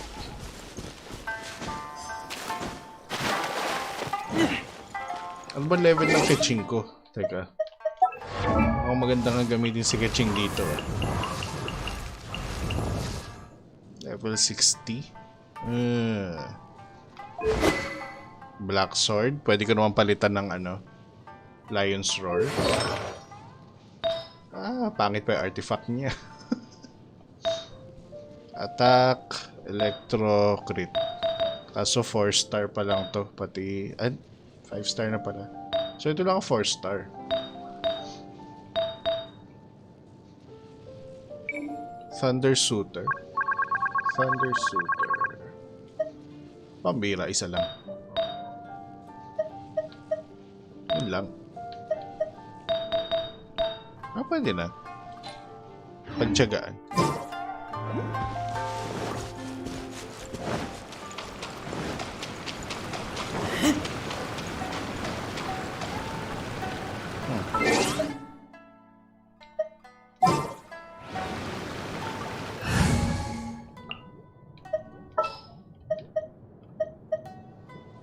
Ano ba level ng Keching ko? Teka. Mukhang maganda nga gamitin si Keching dito. Level 60. Black Sword. Pwede ko naman palitan ng Lion's Roar. Pangit pa yung artifact niya. Attack, Electro, Crit. Kaso 4-star pa lang to. Pati, 5-star na pala. So ito lang 4-star. Thunder Shooter. Thunder Shooter. Pambira, isa lang. Yun lang. Pwede na. Pagtsagaan.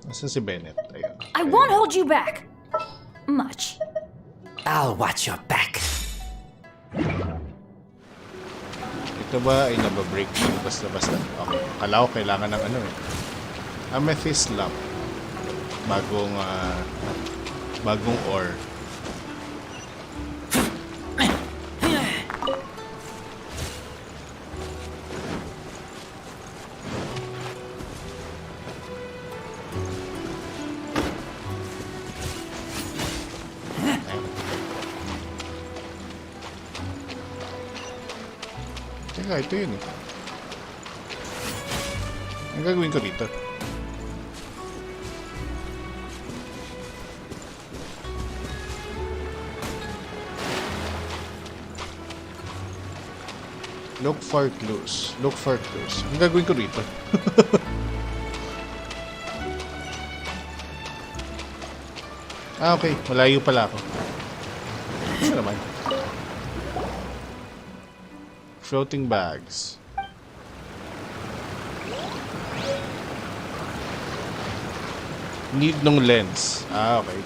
Nasaan si Bennett? Ayun. I won't hold you back. Much. I'll watch your back. Ito ba ay nababreak basta-basta? Okay. Kala ko kailangan ng Amethyst lamp. Bagong ore. Teka, ito yun eh. Ang gagawin ko dito? Look for clues. Look for clues. Ang gagawin ko dito? Okay. Malayo pala ako. Ano naman? Floating bags. Need ng lens. Okay.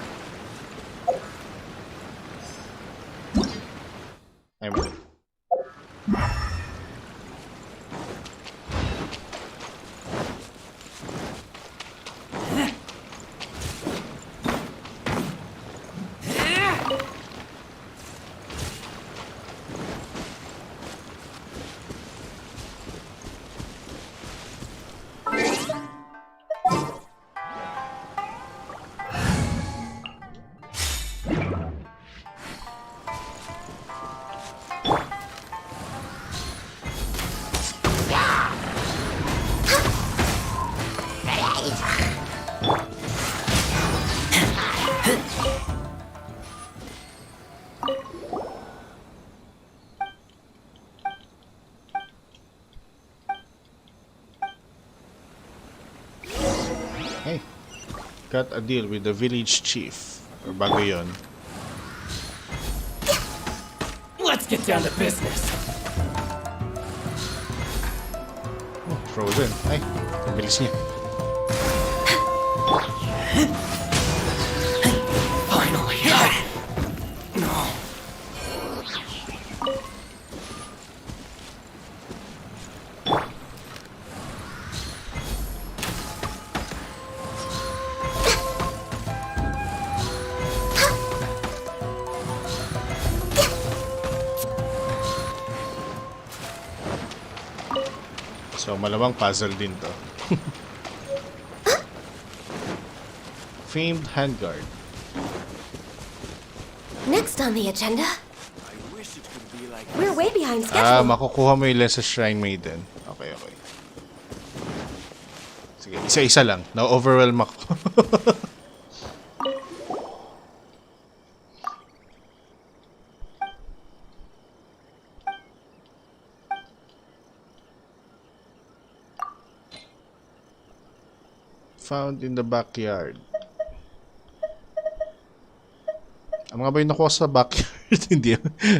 I'm ready. Hey, got a deal with the village chief. Or bago yun. Let's get down to business. Oh, frozen. Ay, ang bilis niya. Finally. No. So, malamang puzzle din to. Famed handguard. Next on the agenda. We're way behind Ah, schedule. makukuha mo yung lens sa Shrine Maiden. Okay, okay. Sige, isa-isa lang. Na-overwhelm ako. Found in the backyard. Ang mga ba yung nakuha sa backyard?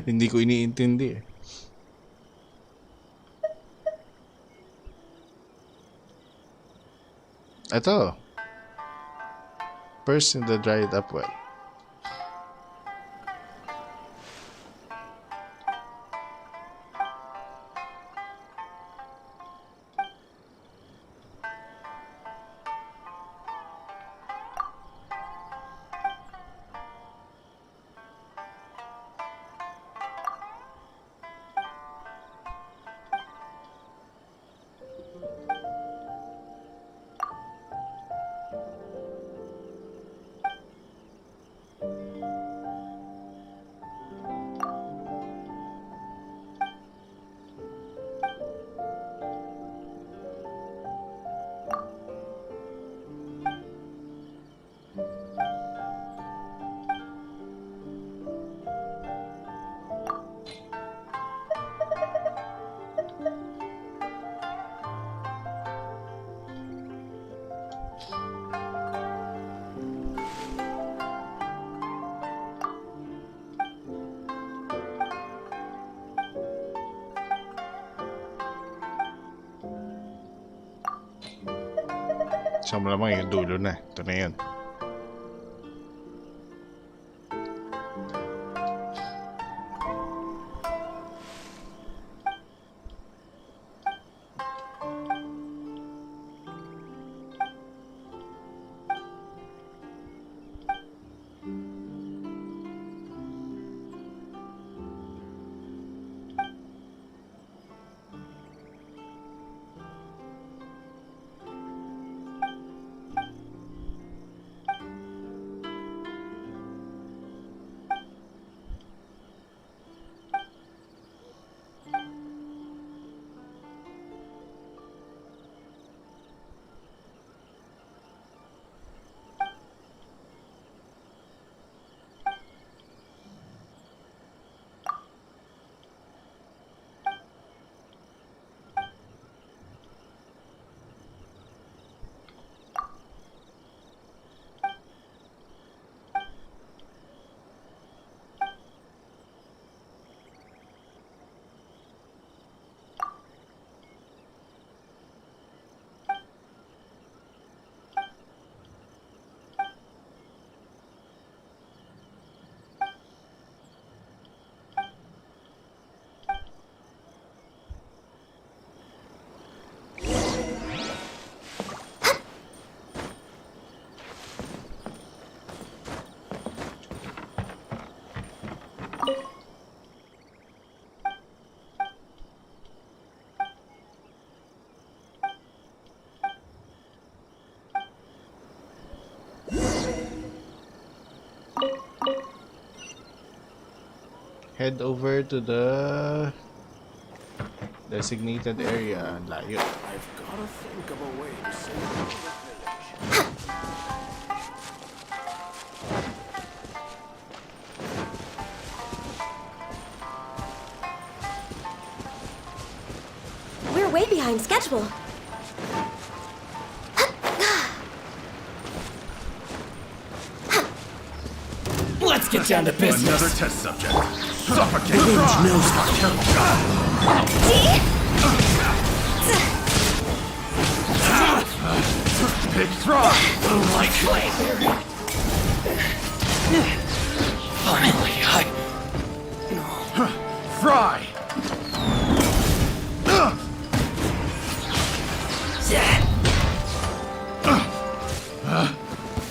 hindi ko iniintindi eh. Ito. First in the dried up well. So malamang yung dulo na. Ito na yun. Head over to the designated area. Ang layo. I've gotta think of a way to save the village. We're way behind schedule. Let's get down to business. Another test subject. Suffocate. The range knows how Pick Throb. Likely. Finally, Fry.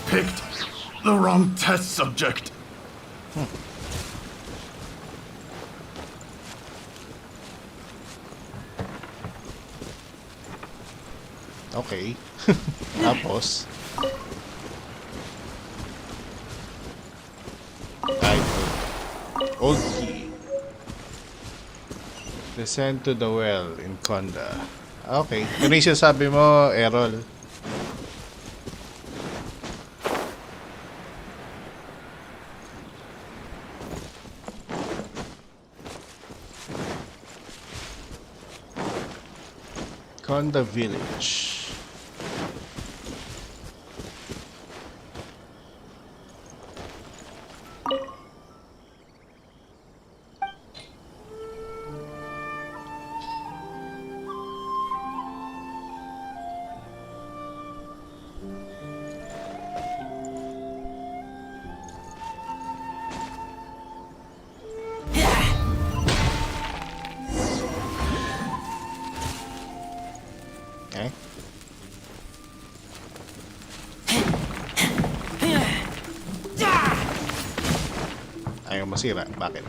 Picked the wrong test subject. Okay. Tapos. Old key. Descend to the well in Konda. Okay. Ano yung sabi mo, Errol? Konda Village. Okay. Ayaw masira. Bakit?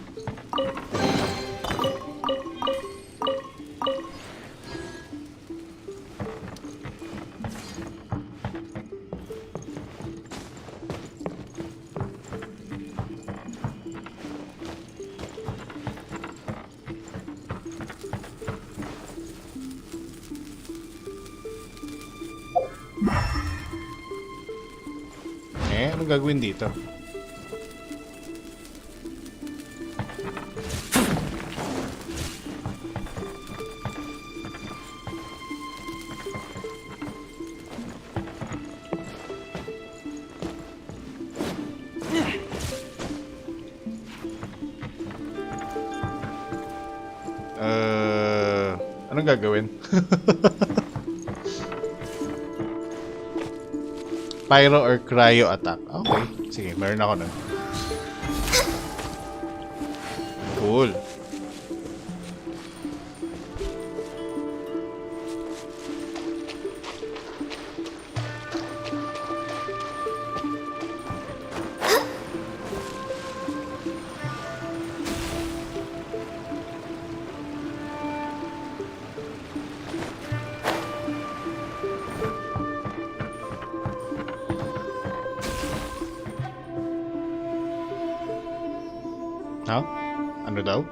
Anong gagawin dito? Anong gagawin? Pyro or cryo attack. Okay. Sige, meron ako nun. Cool. Ha? Ano daw?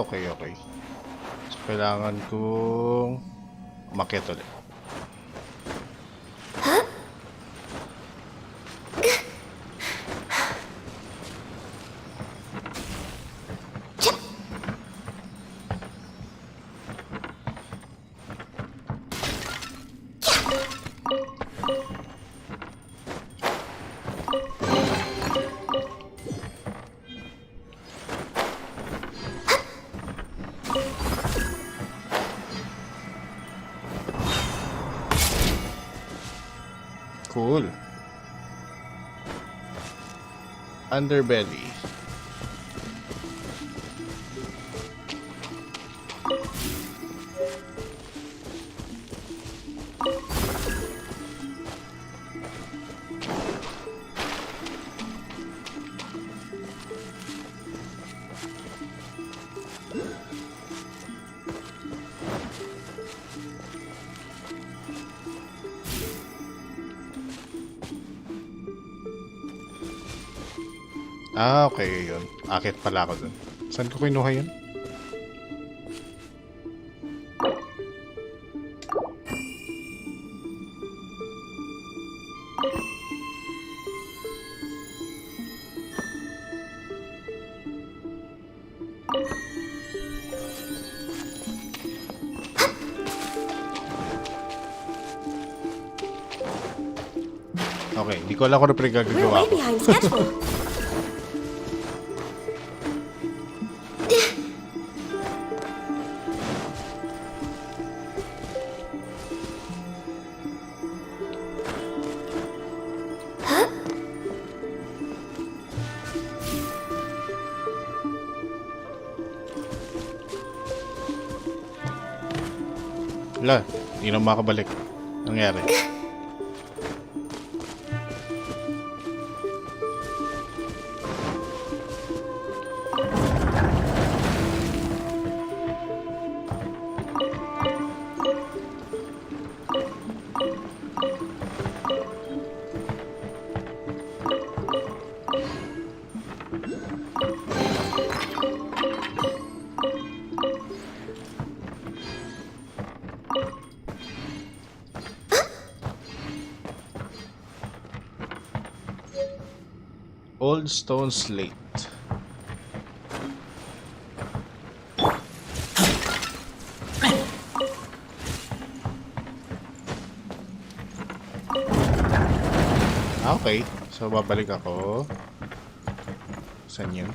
Okay, okay. So, kailangan kong umakyat ulit. Cool. Underbelly. Ah, okay, yun. Akit pala ako dun. Saan ko kinuha yun? Okay, hindi ko alam kung ano pinagagawa ko. behind schedule. Wala, hindi na makabalik. Nangyari. Old stone slate. Okay, so babalik ako. Saan yun?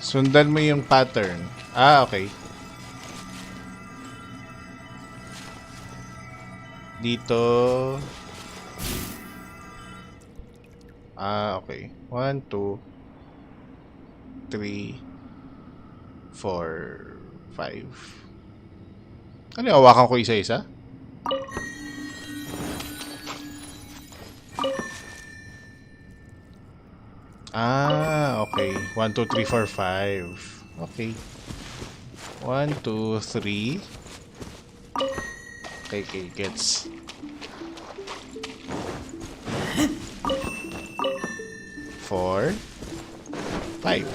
Sundan mo yung pattern. Ah, okay. Dito. Ah, okay. 1, 2, 3, 4, 5. Ano, hawakan ko isa-isa? Ah, okay. 1, 2, 3, 4, 5. Okay. 1, 2, 3. Okay, okay, gets. Four, 5.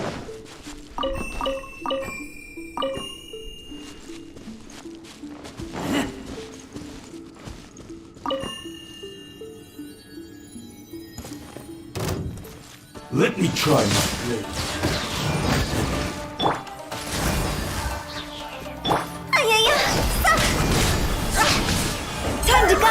Let me try my blade. Time to go!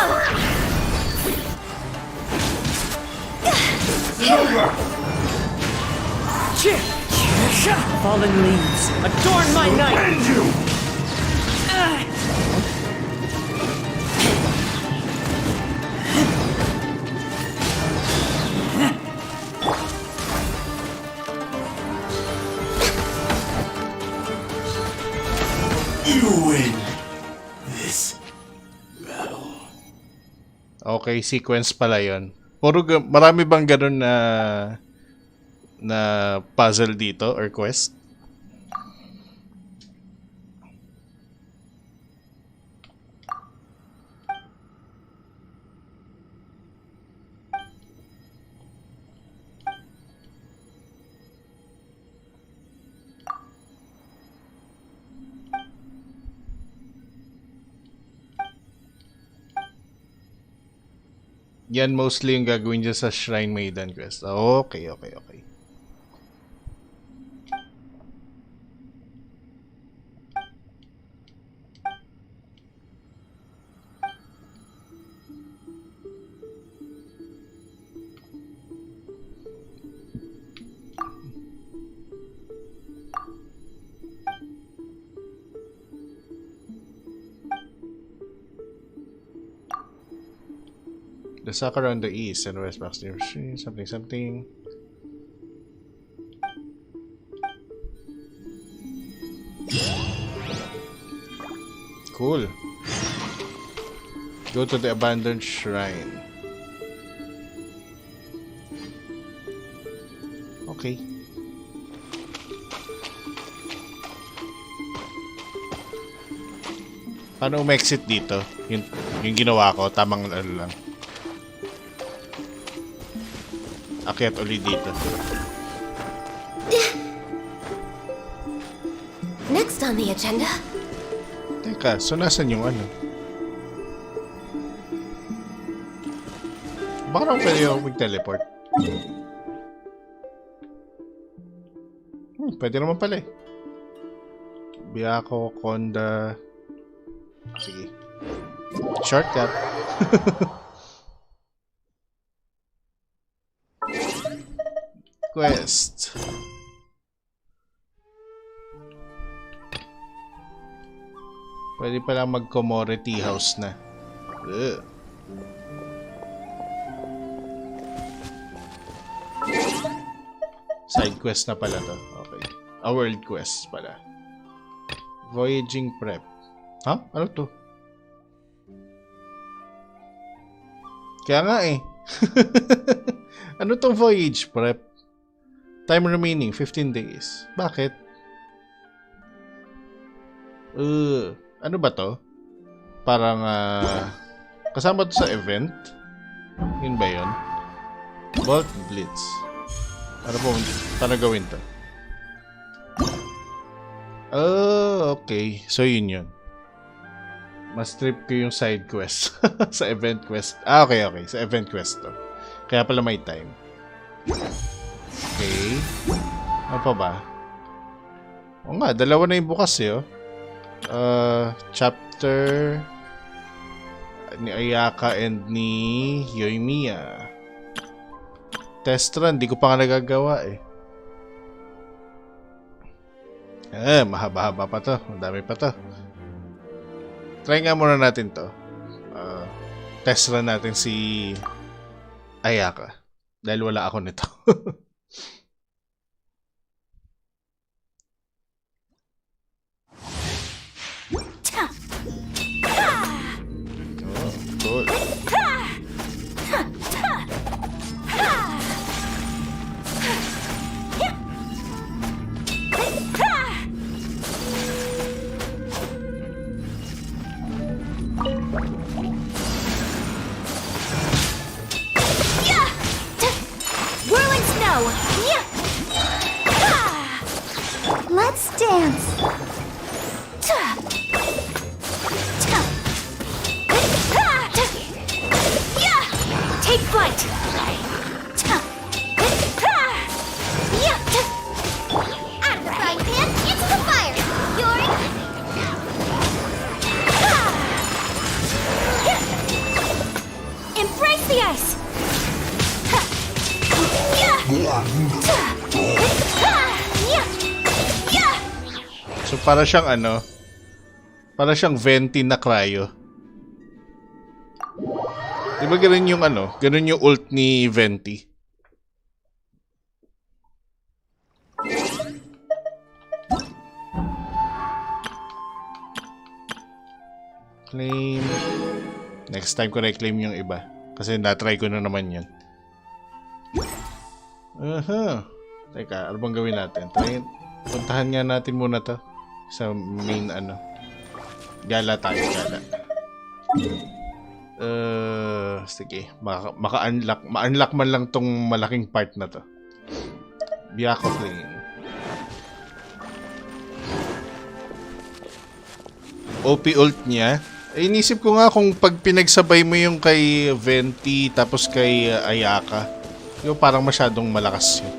Fallen leaves, adorn my night! And you! You win this battle. Okay, sequence pala yun. Marami bang ganun na puzzle dito or quest? Yan mostly yung gagawin dyan sa Shrine Maiden quest. Okay, okay, okay. The sucker on the east and west box near something something. Cool. Go to the abandoned shrine. Okay. Paano umexit dito? Yung ginawa ko, tamang ano lang. Akyat ulit dito. Next on the agenda. Teka, so nasan yung ano? Baka naman pwede ako mag-teleport. Pwede naman pala eh. Biyako, Konda. Sige. Shortcut. Quest. Pwede pala mag-Komore tea house na. Ugh. Side quest na pala to. Okay. A world quest pala. Voyaging prep. Ha? Ano to? Kaya nga eh. Ano tong voyage prep? Time remaining 15 days. Bakit? Ano ba to? Parang kasama to sa event? Yun ba yun? Bolt Blitz. Ano po? Paano gawin to? Okay. So yun yun. Mas trip ko yung side quest. Sa event quest. Okay. Sa event quest to. Kaya pala may time. Okay. Ano pa ba? O nga, dalawa na yung bukas eh, oh. Chapter ni Ayaka and ni Yoimiya. Test run, di ko pa nga nagagawa eh. Mahaba-haba pa to. Ang dami pa to. Try nga muna natin to. Test run natin si Ayaka. Dahil wala ako nito. Cool. Whirling snow! Let's dance! Take flight! Out of the frying pan, into the fire! You're... Embrace the ice! So para siyang ano? Para siyang venti na cryo. Di ba ganun yung ano? Ganun yung ult ni Venti. Claim. Next time ko na-claim yung iba. Kasi na-try ko na naman yun. Teka, ano bang gawin natin? Puntahan nga natin muna to. Sa main ano. Gala tayo, gala. Sige. Maka-unlock. Ma-unlock man lang tong malaking part na to. Biyako Flame. OP ult niya. Inisip ko nga kung pag pinagsabay mo yung kay Venti tapos kay Ayaka. Yung parang masyadong malakas yun.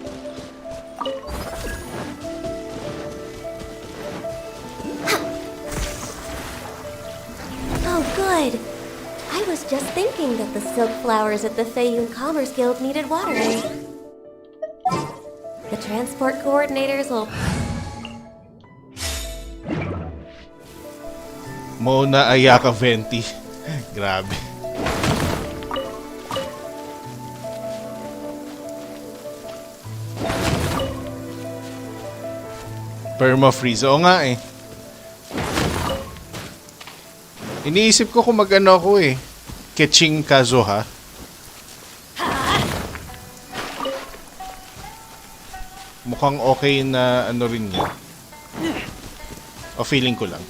Oh, good. I was just thinking that the silk flowers at the Feiyun Commerce Guild needed watering. The transport coordinators will... Mona Ayaka Venti. Grabe. Perma-freeze. Oo nga eh. Iniisip ko kung mag-ano ako eh. Catching Kazuha. Mukhang okay na ano rin yun. O feeling ko lang.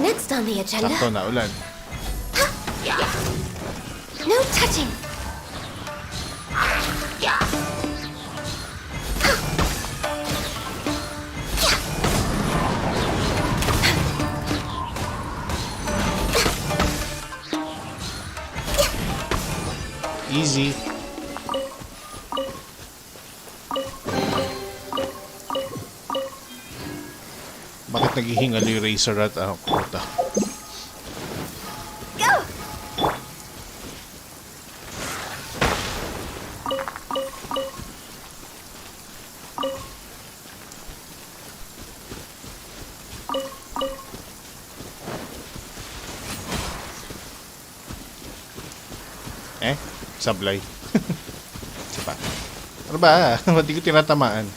Next on the agenda. Sakto na, ulan. No touching. Easy. Bakit naghihingal yung Razor at puta? Sablay. Isa pa. Ano ba? Hindi ko tinatamaan.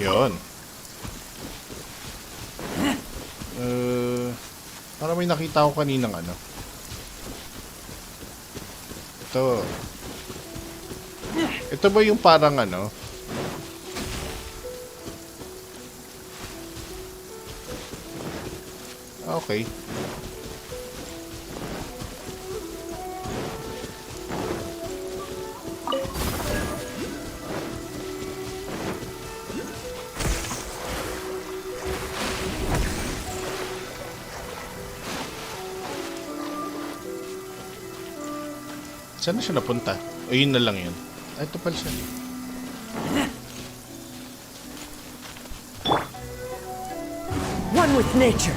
Yun. Parang may nakita ko kaninang ano. Ito. Ito ba yung parang ano? Okay. Saan na siya napunta? O yun na lang yun. Ay, ito pala siya. One with nature.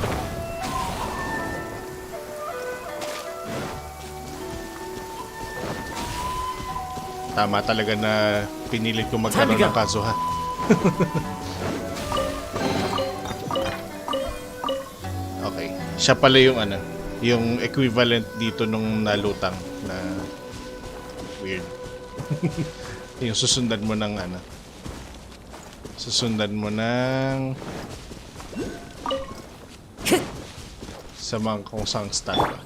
Tama talaga na pinilit ko magkaroon ng Kazuha. Okay. Siya pala yung ano, yung equivalent dito nung nalutang na weird. Yung susundan mo ng ano. Susundan mo ng sa mga kung saan stand ba.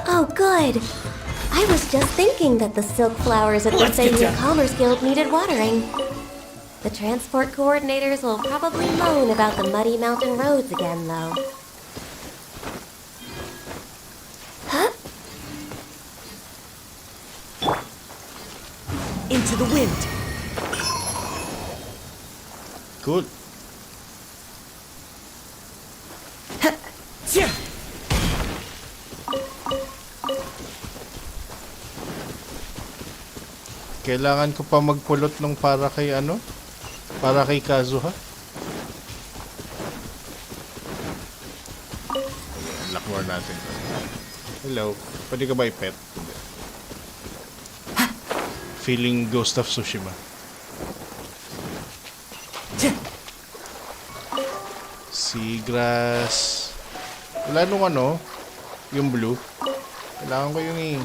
Oh, good. I was just thinking that the silk flowers at the Seiya Commerce Guild needed watering. The transport coordinators will probably moan about the muddy mountain roads again, though. Huh? Into the wind. Cool. Yeah. Kailangan ko pa magpulot nung para kay ano? Para kay Kazuha. Unlock more natin. Hello. Pwede ka ba i-pet? Feeling Ghost of Tsushima. Seagrass. Wala nung ano? Yung blue. Kailangan ko yung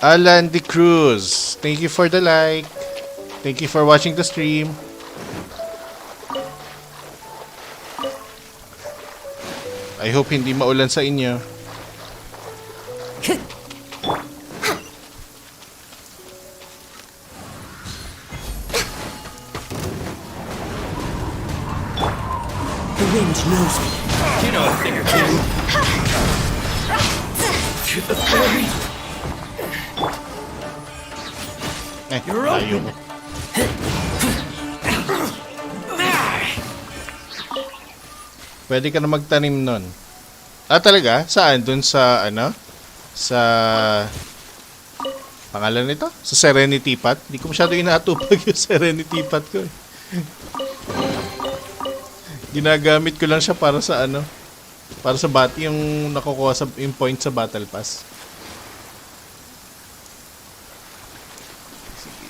Alan De Cruz, thank you for the like. Thank you for watching the stream. I hope hindi maulan sa inyo. The wind knows me. You know a thing or two. To the glory. You're open. Pwede ka na magtanim nun. Talaga? Saan? Dun sa, ano? Sa... Pangalan nito? Sa Serenity Pot? Hindi ko masyado inaatupag yung Serenity Pot ko eh. Ginagamit ko lang siya para sa ano? Para sa yung nakukuha sa yung point sa battle pass. Sige.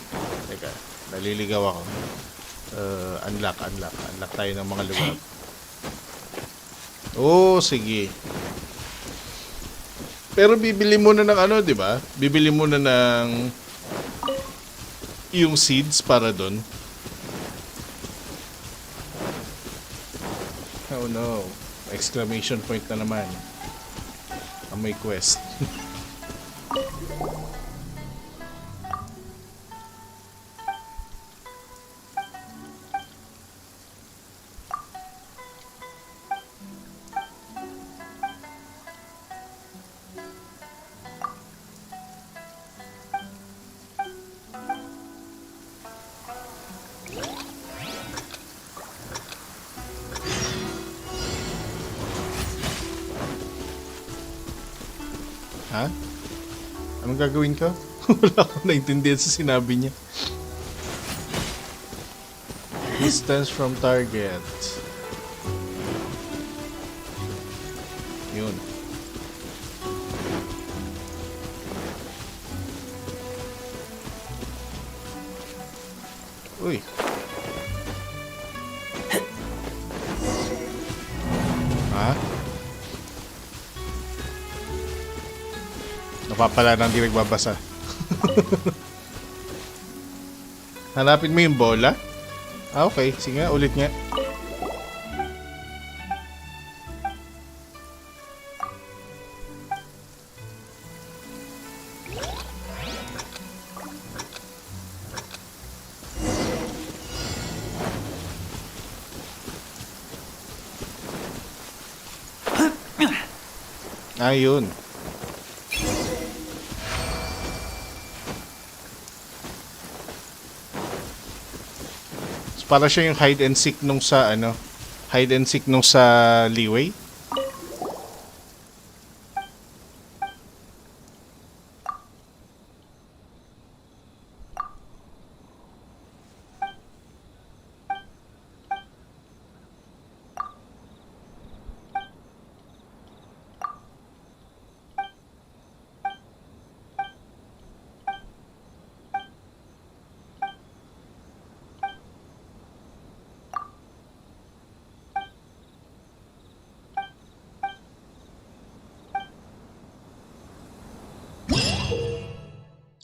Teka, naliligaw ako. Unlock tayo ng mga lugar. Oh, sige. Pero bibili muna ng ano, di ba? Bibili muna ng yung seeds para doon. Oh no. Exclamation point na naman. Ang may quest. Ha? Anong gagawin ko? Wala akong naintindihan sa sinabi niya. Distance from target. Yun. Uy. Ha? Napapala nang di nagbabasa. Hanapin mo yung bola? Ah, okay. Sige nga, ulit nga. Ayun. Para siya yung hide and seek nung sa ano, hide and seek nung sa Leeway.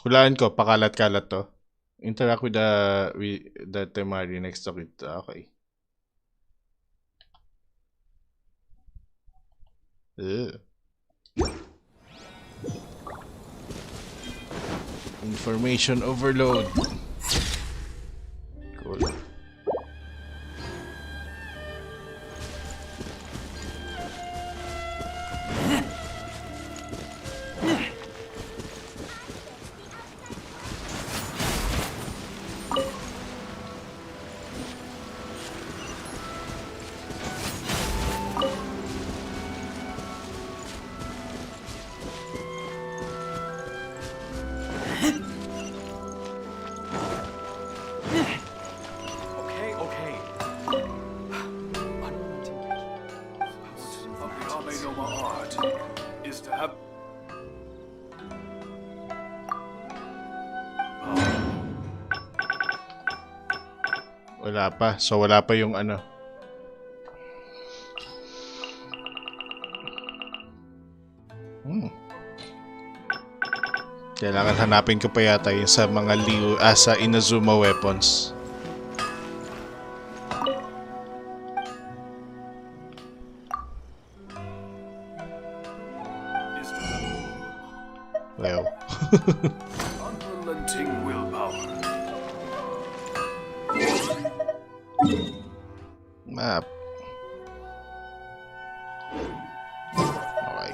Hulaan ko, pakalat-kalat to. Interact with the Temari next to it. Okay. Information overload. Cool. Wala pa. So, wala pa yung ano. Kailangan hanapin ko pa yata yung sa mga sa Inazuma weapons. Well. Unrelenting willpower. Map. Okay.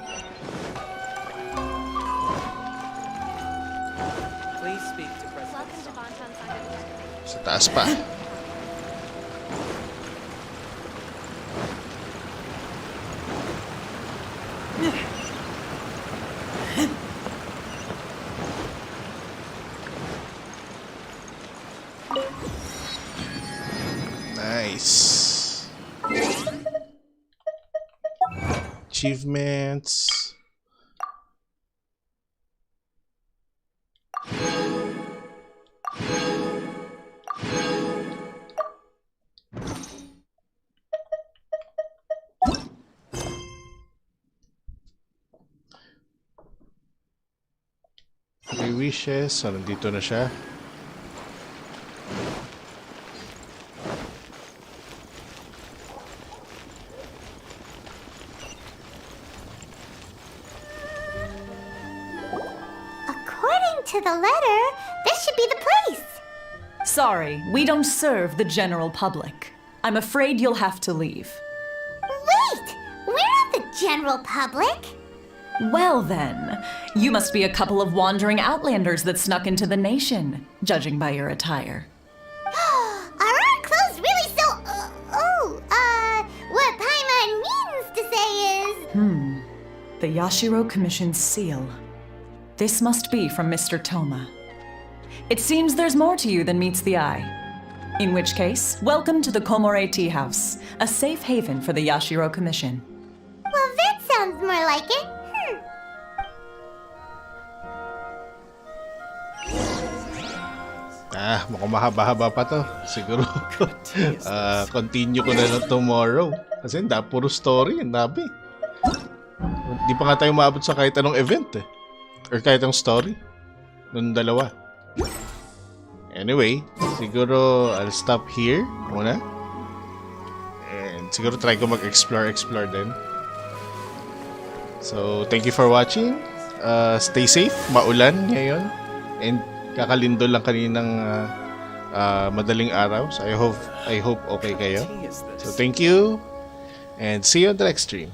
Please speak to President. Sa taas pa. Nice. achievements. Three wishes. So, nandito na siya. According to the letter, this should be the place. Sorry, we don't serve the general public. I'm afraid you'll have to leave. Wait! We're not the general public. Well then, you must be a couple of wandering outlanders that snuck into the nation, judging by your attire. Are our clothes really so... what Paimon means to say is... The Yashiro Commission's seal. This must be from Mr. Toma. It seems there's more to you than meets the eye. In which case, welcome to the Komore Tea House, a safe haven for the Yashiro Commission. Well, that sounds more like it. Mukhang mahaba-haba pa to. Siguro, continue ko na lang tomorrow. Kasi puro story, ang dami. Di pa nga tayo maabot sa kahit anong event eh. Or kahit anong story. Nung dalawa. Anyway, siguro I'll stop here muna. And siguro try ko mag-explore din. So, thank you for watching. Stay safe. Maulan ngayon. And kakalindo lang kaninang madaling araw. So I hope okay kayo. So thank you and see you on the next stream.